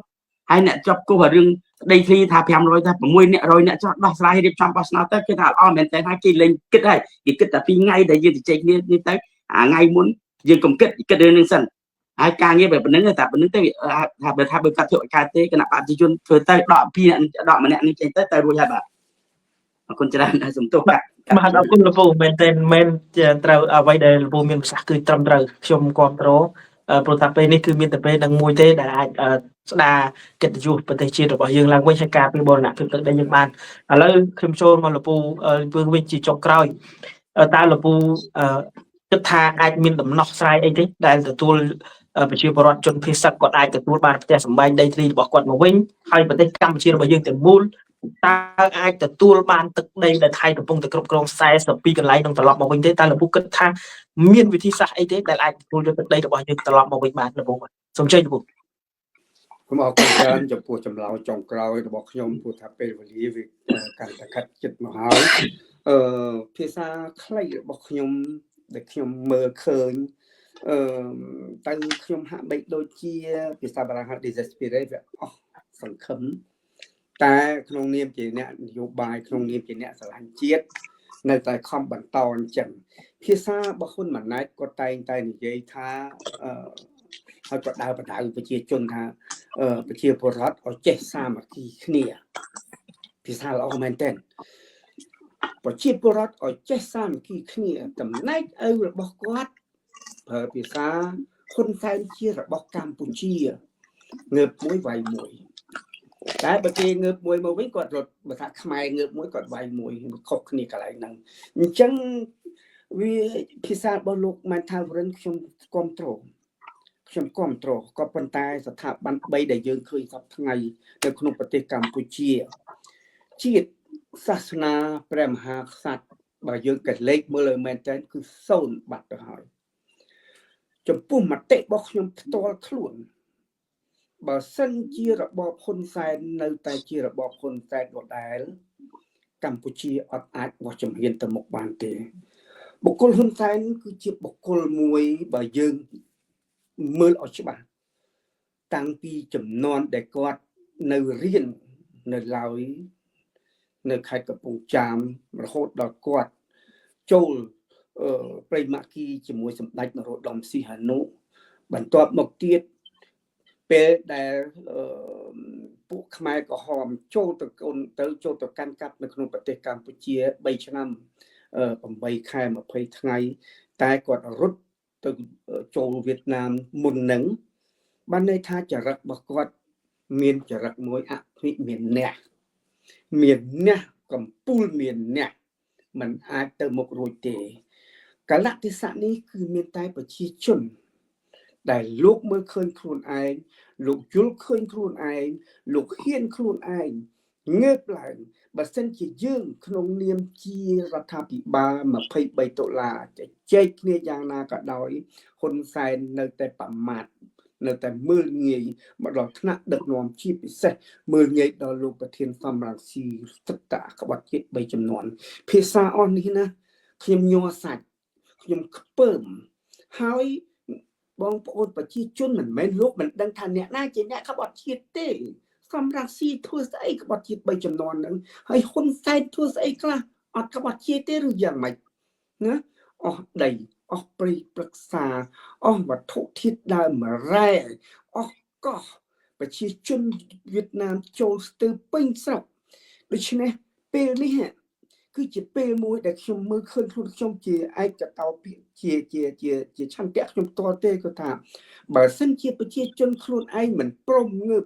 ហើយអ្នកជាប់គោះរឿងដីធ្លីថា500ថា6នាក់100នាក់ចោះដោះស្រាយរៀបចំបោះឆ្នោតទៅគេថាល្អមែនតើហើយគេលេងគិតហើយគេគិតតែ2ថ្ងៃដែលយើងទៅជែកគ្នានេះទៅអាថ្ងៃមុនយើងកុំគិតរឿងនឹងសិនហើយការងារបែបហ្នឹងតែប៉ុណ្្នឹងទៅថាបើកាត់ធ្វើឲ្យកើតទេគណៈបព្វជិជនធ្វើទៅដក2ដកម្នាក់នេះចេញទៅរួចហើយបាទអរគុណច្រើនសំទោសបាទអរគុណលោកពូមែនត្រូវអ្វីដែលលោកពូមានប្រសាសន៍គឺត្រឹមត្រូវខ្ញុំគ្រប់គ្រងព្រោះថាពេលនេះគឺមានតែពេលនឹងមួយទេដែលអាចស្ដារកិត្តិយសប្រទេសជាតិរបស់យើងឡើងវិញហើយការពីបរណភាពទឹកដីយើងបានឥឡូវខ្ញុំចូលមកលោកពូវិញជាចុងក្រោយតើលោកពូគិតថាអាចមានដំណោះស្រាយអីទេដែលទទួលប្រជាពលរដ្ឋជនភៀសសិតគាត់អាចទទួលបានផ្ទះសម្បែងដីធ្លីរបស់គាត់មកវិញហើយប្រទេសកម្ពុជារបស់យើងទាំងមូលតើអាចទទួលបានទឹកដីដែលថៃកំពុងតែគ្រប់គ្រង42កន្លែងនឹងត្រឡប់មកវិញទេតើលោកពូគិតថាមានវិធីសាស្ត្រអីទេដែលអាចទទួលយកទឹកដីរបស់យើងត្រឡប់មកវិញបានលោកពូសូមជ័យលោកពូខ្ញុំអរគុណច្រើនចំពោះចម្លើយចុងក្រោយរបស់ខ្ញុំព្រោះថាពេលវេលាវាកាន់តែខិតជិតមកហើយភាសាខ្លីរបស់ខ្ញុំដែលខ្ញុំមើលឃើញតែខ្ញុំហាក់បីដូចជាភាសាបារាំងហៅ desperate វាអស់សង្ឃឹមតែក្នុងនាមជាអ្នកនយោបាយក្នុងនាមជាអ្នកស្រឡាញ់ជាតិនៅតែខំបន្តអញ្ចឹងភាសារបស់ហ៊ុនម៉ាណែតគាត់តែងតែនិយាយថាហើយគាត់ដើរបដៅប្រជាជនថាប្រជាពលរដ្ឋឲ្យចេះសាមគ្គីគ្នាភាសាល្អមែនទែនប្រជាពលរដ្ឋឲ្យចេះសាមគ្គីគ្នាចំណែកឪរបស់គាត់ប្រើភាសាហ៊ុនសែនជារបស់កម្ពុជាងើបមួយវាយមួយតែបើគេងើបមួយមកវិញគាត់រត់បើថាខ្មែរងើបមួយគាត់វាយមួយខុសគ្នាកន្លែងហ្នឹងអញ្ចឹងវាភាសារបស់លោកម៉ែនថាវរិនខ្ញុំគ្រប់គ្រងក៏ប៉ុន្តែស្ថាប័ន3ដែលយើងឃើញសពថ្ងៃនៅក្នុងប្រទេសកម្ពុជាជាតិសាសនាព្រះមហាក្សត្របើយើងកលេចមើលមែនតើគឺសូន្យបាត់ទៅហើយចំពោះមតិរបស់ខ្ញុំផ្ទាល់ខ្លួនបើសិនជារបបហ៊ុនសែននៅតែជារបបហ៊ុនសែនដដែលកម្ពុជាអត់អាចបោះជំហានទៅមុខបានទេបុគ្គលហ៊ុនសែនគឺជាបុគ្គលមួយបើយើងមើលឲ្យច្បាស់តាំងពីចំនួនដែលគាត់នៅរៀននៅឡើយនៅខេត្តកំពង់ចាមរហូតដល់គាត់ចូលព្រៃម៉ាគីជាមួយសម្ដេចនរោត្តមសីហនុបន្ទាប់មកទៀតពេលដែលពួកខ្មែរក្រហមចូលទៅកាន់កាប់នៅក្នុងប្រទេសកម្ពុជា3ឆ្នាំ8ខែ20ថ្ងៃតែគាត់រត់ទៅចូលវៀតណាមមុននឹងបានន័យថាចរិតរបស់គាត់មានចរិតមួយអភិមានអ្នកកំពូលមានអ្នកមិនអាចទៅមុខរួចទេកលៈទេសៈនេះគឺមានតែប្រជាជនដែលលោកមើលឃើញខ្លួនឯងលោកយល់ឃើញខ្លួនឯងលោកហ៊ានខ្លួនឯងងើបឡើងបើសិនជាយើងក្នុងនាមជារដ្ឋាភិបាល23ដុល្លារចែកគ្នាយ៉ាងណាក៏ដោយហ៊ុនសែននៅតែប្រមាថនៅតែមើលងាយមកដល់ថ្នាក់ដឹកនាំជាពិសេសមើលងាយដល់លោកប្រធានសំរងស៊ីទឹកតាក្បត់ជាតិ3ចំនួនភាសាអស់នេះណាខ្ញុំញ័រសាច់ខ្ញុំខ្ពើមហើយបងប្អូនប្រជាជនមិនមែនលោកមិនដឹងថាអ្នកណាជាអ្នកក្បត់ជាតិទេសំរងស៊ីធ្វើស្អីក្បត់ជាតិ3ចំនួនហ្នឹងហើយហ៊ុនសែនធ្វើស្អីខ្លះអត់ក្បត់ជាតិទេឬយ៉ាងម៉េចណាអស់ដីអស់ព្រៃព្រឹក្សាអស់វត្ថុធាតុដើមរ៉ែអស់កោះ ប្រជាជនវៀតណាមចូលស្ទើរពេញស្រុកដូច្នេះពេលនេះគឺជាពេលមួយដែលខ្ញុំមើលឃើញខ្លួនខ្ញុំជាឯកតោភាគជាឆន្ទៈខ្ញុំផ្ទាល់ទេគឺថាបើសិនជាប្រជាជនខ្លួនឯងមិនព្រមងើប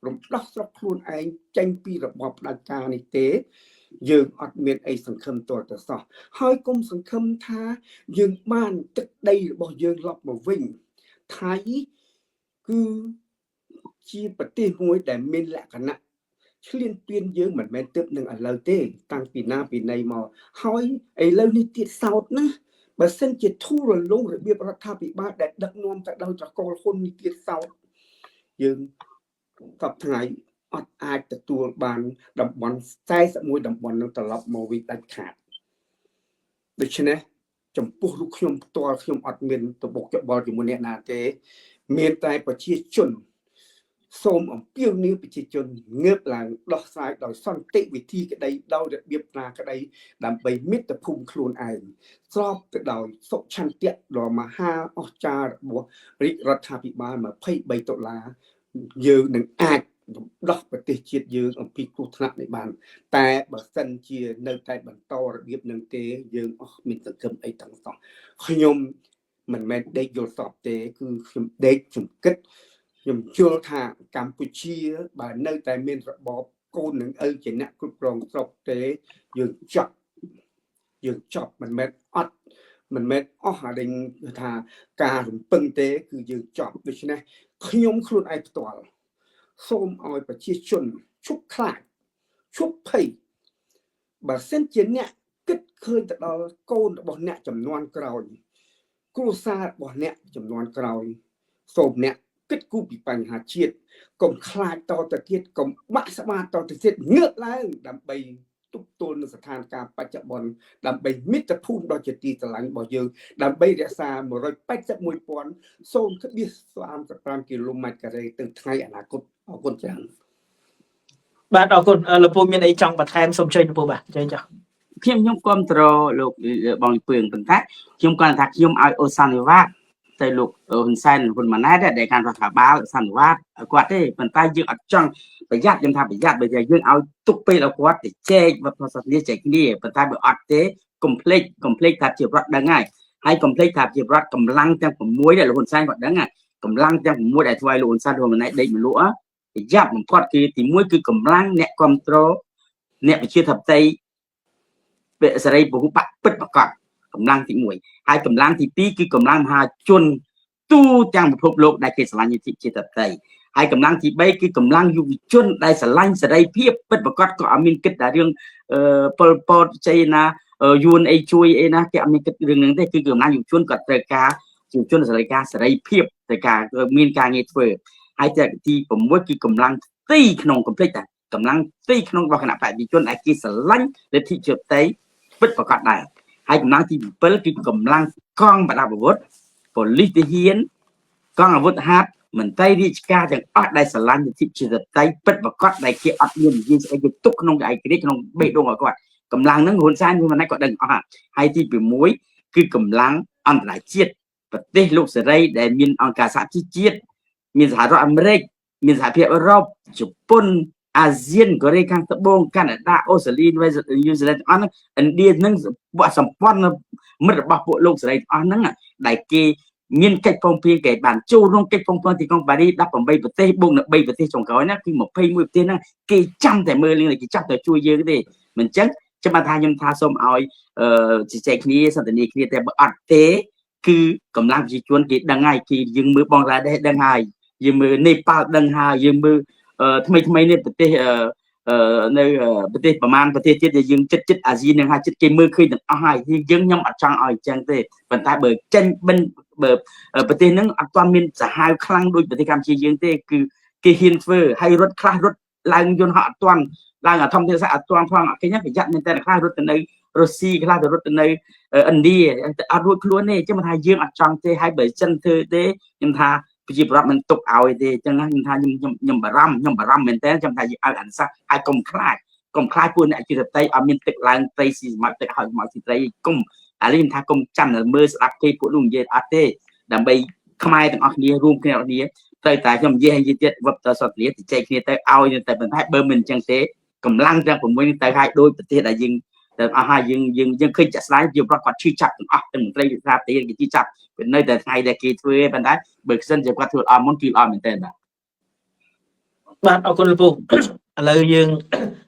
រំដោះស្រុកខ្លួនឯងចេញពីរបបផ្ដាច់ការនេះទេយើងអត់មានអីសង្ឃឹមទាល់តែសោះហើយគុំសង្ឃឹមថាយើងបានទឹកដីរបស់យើងឡប់មកវិញថៃគឺជាប្រទេសមួយដែលមានលក្ខណៈឆ្លៀនពៀនយើងមិនមែនទឹកនឹងឥឡូវទេតាំងពីណាពីណីមកហើយឥឡូវនេះទៀតសោតណាបើសិនជាធូររលុងរបៀបរដ្ឋាភិបាលដែលដឹកនាំទៅដោយត្រកូលហ៊ុននេះទៀតសោតយើងសពថ្ងៃអត់អាចទទួលបានតំបន់41តំបន់នឹងត្រឡប់មកវិញដាច់ខាតដូច្នេះចំពោះរូបខ្ញុំផ្ទាល់ខ្ញុំអត់មានតបុកច្បល់ជាមួយអ្នកណាទេមានតែប្រជាជនសូមអំពាវនាវប្រជាជនងើបឡើងដោះស្រាយដោយសន្តិវិធីក្តីដោយរបៀបណាក្តីដើម្បីមាតុភូមិខ្លួនឯងស្របទៅដោយសុខឆន្ទៈដ៏មហាអស្ចារ្យរបស់រាជរដ្ឋាភិបាល23ដុល្លារយើងនឹងអាចដោះប្រទេសជាតិយើងអំពីគ្រោះថ្នាក់នេះបានតែបើសិនជានៅតែបន្តរបៀបនឹងទេយើងអស់មានសង្ឃឹមអីទាំងសោះខ្ញុំមិនមែនដេកយល់សពទេគឺខ្ញុំដេកខ្ញុំគិតខ្ញុំជឿថាកម្ពុជាបើនៅតែមានរបបកូននឹងឪជាអ្នកគ្រប់គ្រងស្រុកទេយើងចប់មិនមែនអត់មិនមែនអស់អានេះថាការរំពឹងទេគឺយើងចប់ដូច្នេះខ្ញុំខ្លួនឯងផ្ទាល់សូមឲ្យប្រជាជនឈប់ខ្លាចឈប់ភ័យបើសិនជាអ្នកគិតឃើញទៅដល់កូនរបស់អ្នកចំនួនក្រោយគ្រួសាររបស់អ្នកចំនួនក្រោយសូមអ្នកគិតគូរពីបញ្ហាជាតិកុំខ្លាចតទៅទៀតកុំបាក់ស្បាតទៅទៀតងើបឡើងដើម្បីទប់ទល់នឹងស្ថានភាពបច្ចុប្បន្នដើម្បីមិត្តភូមិដ៏ជាទីស្រឡាញ់របស់យើងដើម្បីរក្សា181.035 គីឡូម៉ែត្រការ៉េទៅថ្ងៃអនាគតអរគុណច្រើនបាទអរគុណលោកពូមានអីចង់បន្ថែមសូមជើញលោកពូបាទចេញចុះខ្ញុំគ្រប់គ្រងលោកបងពឿងប៉ុន្តែខ្ញុំគាត់ថាខ្ញុំឲ្យអូសានវិវាទទៅលោកហ៊ុនសែនហ៊ុនម៉ាណែតដែលការរដ្ឋាភិបាលសន្និបាតគាត់ទេប៉ុន្តែយើងអត់ចង់ប្រយ័ត្នខ្ញុំថាប្រយ័ត្នបើយើងឲ្យទុកពេលឲ្យគាត់ទៅចែកវត្តសាសនាចែកគ្នាប៉ុន្តែបើអត់ទេកុំភ្លេចថាជារដ្ឋដឹងហើយកុំភ្លេចថាជារដ្ឋកម្លាំងទាំង6ដែលលោកហ៊ុនសែនគាត់ដឹងកម្លាំងទាំង6ដែលធ្វើឲ្យលោកហ៊ុនសែនហ៊ុនម៉ាណែតដេកមលក់ប្រយ័ត្នបំផុតគឺទី1គឺកម្លាំងអ្នកគ្រប់គ្រងអ្នកវិជាធិបតីសេរីពហុបកពិតប្រកបកម្លាំងទី1ហើយកម្លាំងទី2គឺកម្លាំងមហាជនទូទាំងពិភពលោកដែលគេស្រឡាញ់ជាតតីហើយកម្លាំងទី3គឺកម្លាំងយុវជនដែលស្រឡាញ់សេរីភាពពិតប្រកបក៏អត់មានគិតតែរឿងពលពតជ័យណាយួនអីជួយអីណាគេអត់មានគិតរឿងហ្នឹងទេគឺកម្លាំងយុវជនគាត់ត្រូវការយុវជនសេរីការសេរីភាពត្រូវការមានការងារធ្វើហើយទី6គឺកម្លាំងទីក្នុងកុំភ្លេចតែកម្លាំងទីក្នុងរបស់គណៈបព្វជិជនដែលគេស្រឡាញ់លទ្ធិជាតតីពិតប្រកបដែរហើយកម្លាំងទី7គឺកម្លាំងកងប្រដាប់អាវុធប៉ូលីសទាហានកងអាវុធហត្ថមន្ត្រីរាជការទាំងអស់ដែលស្រឡាញ់លទ្ធិជាតតីពិតប្រកបដែលគេអត់មាននិយាយស្អីគេទុកក្នុងឯករាជ្យក្នុងបេះដូងរបស់គាត់កម្លាំងហ្នឹងហ៊ុនសែនហ៊ុនម៉ាណែតគាត់ដឹងអស់ហើយទី6គឺកម្លាំងអន្តរជាតិប្រទេសលោកសេរីដែលមានអង្គការសហជីវជាតិមានសហរដ្ឋអាមេរិកមានសហភាពអឺរ៉ុបជប៉ុនអាស៊ានកូរ៉េខាងត្បូងកាណាដាអូស្ត្រាលីញូហ្សេឡង់អស់ហ្នឹងឥណ្ឌាហ្នឹងសម្ព័ន្ធមិត្តរបស់ពួកលោកសេរីអស់ហ្នឹងដែលគេមានកិច្ចព្រមព្រៀងគេបានចូលក្នុងកិច្ចព្រមព្រៀងទីក្រុងប៉ារីស18ប្រទេសបូកនៅ3ប្រទេសចុងក្រោយណាគឺ21ប្រទេសហ្នឹងគេចាំតែមើលលឿនគេចាំតែជួយយើងទេមិនអញ្ចឹងចាំថាខ្ញុំថាសូមឲ្យជជែកគ្នាសន្ទនាគ្នាតែបើអត់ទេគឺកម្លាំងប្រជាជនគេដឹងហើយគេយើងមើលបង់ឡាដេសដឹងហើយយើងមើលនេប៉ាល់ដឹងហើយយើងមើលថ្មីនេះប្រទេសនៅប្រទេសប្រមាណប្រទេសទៀតដែលយើងចិត្តអាស៊ាននឹងហើយចិត្តគេមើលឃើញទាំងអស់ហើយយើងខ្ញុំអត់ចង់ឲ្យអញ្ចឹងទេប៉ុន្តែបើចេញបិណ្ឌបើប្រទេសហ្នឹងអត់ទាន់មានសាហាវខ្លាំងដូចប្រទេសកម្ពុជាយើងទេគឺគេហ៊ានធ្វើហើយរត់ខ្លះរត់ឡើងយន្តហោះអត់ទាន់ឡើងអាធម្មទេសអត់ទាន់ផងអត់គេប្រយ័ត្នមែនតើខ្លះរត់ទៅនៅរុស្ស៊ីខ្លះទៅរត់ទៅនៅឥណ្ឌាអត់រួចខ្លួនទេអញ្ចឹងថាយើងអត់ចង់ទេហើយបើចិនធ្វើទេខ្ញុំថាប្រជាប្រដ្ឋមិនទុកឲ្យទេអញ្ចឹងខ្ញុំថាខ្ញុំបារម្ភមែនតើខ្ញុំថាយើងឲ្យអនុសាសន៍ឲ្យកុំខ្លាចពួកអ្នកជាតៃអត់មានទឹកឡើងត្រីស៊ីសម្រាប់ទឹកឲ្យមកស៊ីត្រីកុំអានេះខ្ញុំថាកុំចាំមើលស្ដាប់គេពួកនោះនិយាយអត់ទេដើម្បីខ្មែរទាំងអស់គ្នារួមគ្នា ទៅតែខ្ញុំនិយាយឲ្យទៀតវឹបទៅសតលាទៅចែកគ្នាទៅឲ្យតែប៉ុន្តែបើមិនអញ្ចឹងទេកម្លាំងទាំង6នេះទៅឲ្យដោយប្រទេសដែលយើងតែអស់ហើយយើងឃើញចាក់ស្ដាយយើងប្រត់គាត់ឈឺចាប់ទាំងអស់ទាំងមន្ត្រីរដ្ឋាភិបាលគេឈឺចាប់ពេលនៅតែថ្ងៃដែលគេធ្វើឯប៉ុន្តែបើមិនសិនជាគាត់ធ្វើអត់មុនគឺអត់មែនទេបាទ បាទអរគុណលោកពូឥឡូវយើង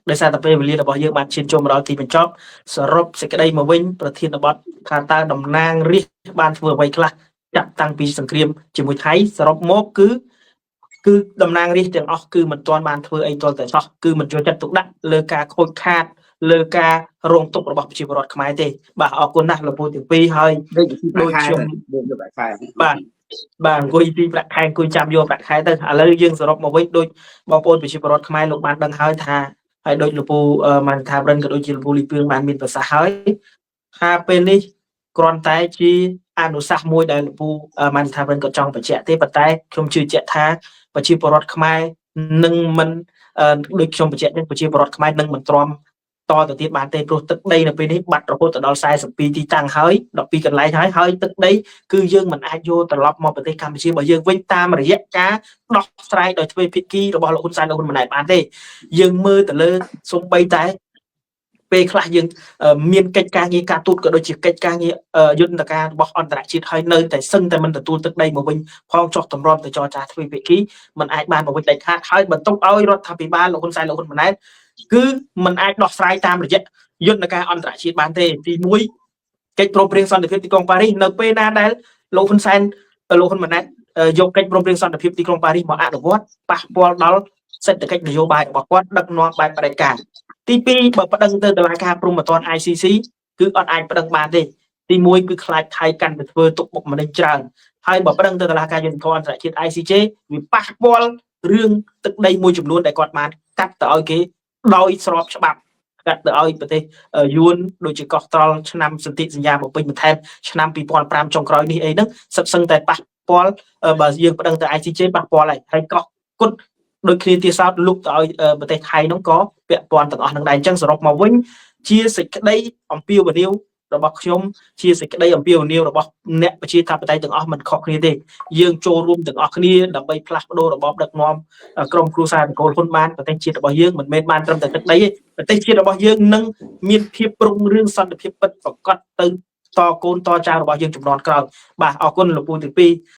ដោយសារតែពេលវេលារបស់យើងបានឈានចូលមកដល់ទីបញ្ចប់សរុបសេចក្តីមកវិញប្រធានបទថាតើតំណាងរាស្ត្របានធ្វើអ្វីខ្លះចាប់តាំងពីសង្គ្រាមជាមួយថៃសរុបមកគឺតំណាងរាស្ត្រទាំងអស់គឺមិនទាន់បានធ្វើអីទាល់តែសោះគឺមិនចូលចិត្តទុកដាក់លើការខូចខាតលើការរងទុក្ខរបស់ប្រជាពលរដ្ឋខ្មែរទេបាទអរគុណណាស់លោកពូទាំងពីរហើយដូចខ្ញុំបាទអង្គុយទីប្រាក់ខែអង្គុយចាំយកប្រាក់ខែទៅឥឡូវយើងសរុបមកវិញដូចបងប្អូនប្រជាពលរដ្ឋខ្មែរលោកបានដឹងហើយថាហើយដូចលោកពូបានថាប្រិនក៏ដូចជាលោកពូលីពឿងបានមានប្រសាសន៍ហើយថាពេលនេះគ្រាន់តែជាអនុសាសន៍មួយដែលលោកពូបានថាប្រិនក៏ចង់បញ្ជាក់ទេប៉ុន្តែខ្ញុំជឿជាក់ថាប្រជាពលរដ្ឋខ្មែរនឹងមិនដូចខ្ញុំបញ្ជាក់ចឹងប្រជាពលរដ្ឋខ្មែរនឹងមិនទ្រាំតទៅទៀតបានទេព្រោះទឹកដីនៅពេលនេះបាត់រហូតដល់42ទីតាំងហើយ12កន្លែងហើយទឹកដីគឺយើងមិនអាចយកត្រឡប់មកប្រទេសកម្ពុជារបស់យើងវិញតាមរយៈការដោះស្រាយដោយទ្វេភាគីរបស់លោកហ៊ុនសែនលោកហ៊ុនម៉ាណែតបានទេយើងមើលទៅលើសូម្បីតែពេលខ្លះយើងមានកិច្ចការងារការទូតក៏ដូចជាកិច្ចការងារយន្តការរបស់អន្តរជាតិហើយនៅតែសឹងតែមិនទទួលទឹកដីមកវិញផងចោះតម្រាំទៅចរចាទ្វេភាគីมันអាចបានមកវិញដាច់ខាតហើយបន្ទុកឲ្យរដ្ឋាភិបាលលោកហ៊ុនសែនលោកហ៊ុនម៉ាណែតគឺมันអាចដោះស្រាយតាមរយៈយន្តការអន្តរជាតិបានទេទី1កិច្ចព្រមព្រៀងសន្តិភាពទីក្រុងប៉ារីសនៅពេលណាដែលលោកហ៊ុនសែនលោកហ៊ុនម៉ាណែតយកកិច្ចព្រមព្រៀងសន្តិភាពទីក្រុងប៉ារីសមកអនុវត្តប៉ះពាល់ដល់សេដ្ឋកិច្ចនយោបាយរបស់គាត់ដឹកនាំបែបផ្ដាច់ការទី2បើប្តឹងទៅតុលាការព្រហ្មទណ្ឌ ICC គឺអត់អាចប្តឹងបានទេទី1គឺខ្លាចថៃកាន់តែធ្វើទុកបុកម្នេញច្រើនហើយបើប្តឹងទៅតុលាការយុត្តិធម៌អន្តរជាតិ ICJ វាប៉ះពាល់រឿងទឹកដីមួយចំនួនដែលគាត់បានកាត់ទៅឲ្យគេដោយស្របច្បាប់កាត់ទៅឲ្យប្រទេសយួនដូចជាកោះត្រល់ឆ្នាំសន្ធិសញ្ញាបំពេញបន្ថែមឆ្នាំ2005ចុងក្រោយនេះអីហ្នឹងសិតសឹងតែប៉ះពាល់បើយើងប្តឹងទៅ ICJ ប៉ះពាល់ហើយកោះគុតដូចគ្នាទៀតសោតលុបទៅឲ្យប្រទេសថៃហ្នឹងក៏ពាក់ព័ន្ធទាំងអស់ហ្នឹងដែរអញ្ចឹងសរុបមកវិញជាសេចក្តីអំពាវនាវរបស់ខ្ញុំជាសេចក្តីអំពាវនាវរបស់អ្នកប្រជាធិបតេយ្យទាំងអស់មិនខុសគ្នាទេយើងចូលរួមទាំងអស់គ្នាដើម្បីផ្លាស់ប្ដូររបបដឹកនាំក្រមគ្រួសារនគរហ៊ុនបានប្រទេសជាតិរបស់យើងមិនមែនបានត្រឹមតែទឹកដីទេប្រទេសជាតិរបស់យើងនឹងមានភាពរុងរឿងសន្តិភាពពិតប្រាកដទៅតកូនតចៅរបស់យើងជំនាន់ក្រោយបាទអរគុណលោកពូទាំងពីរ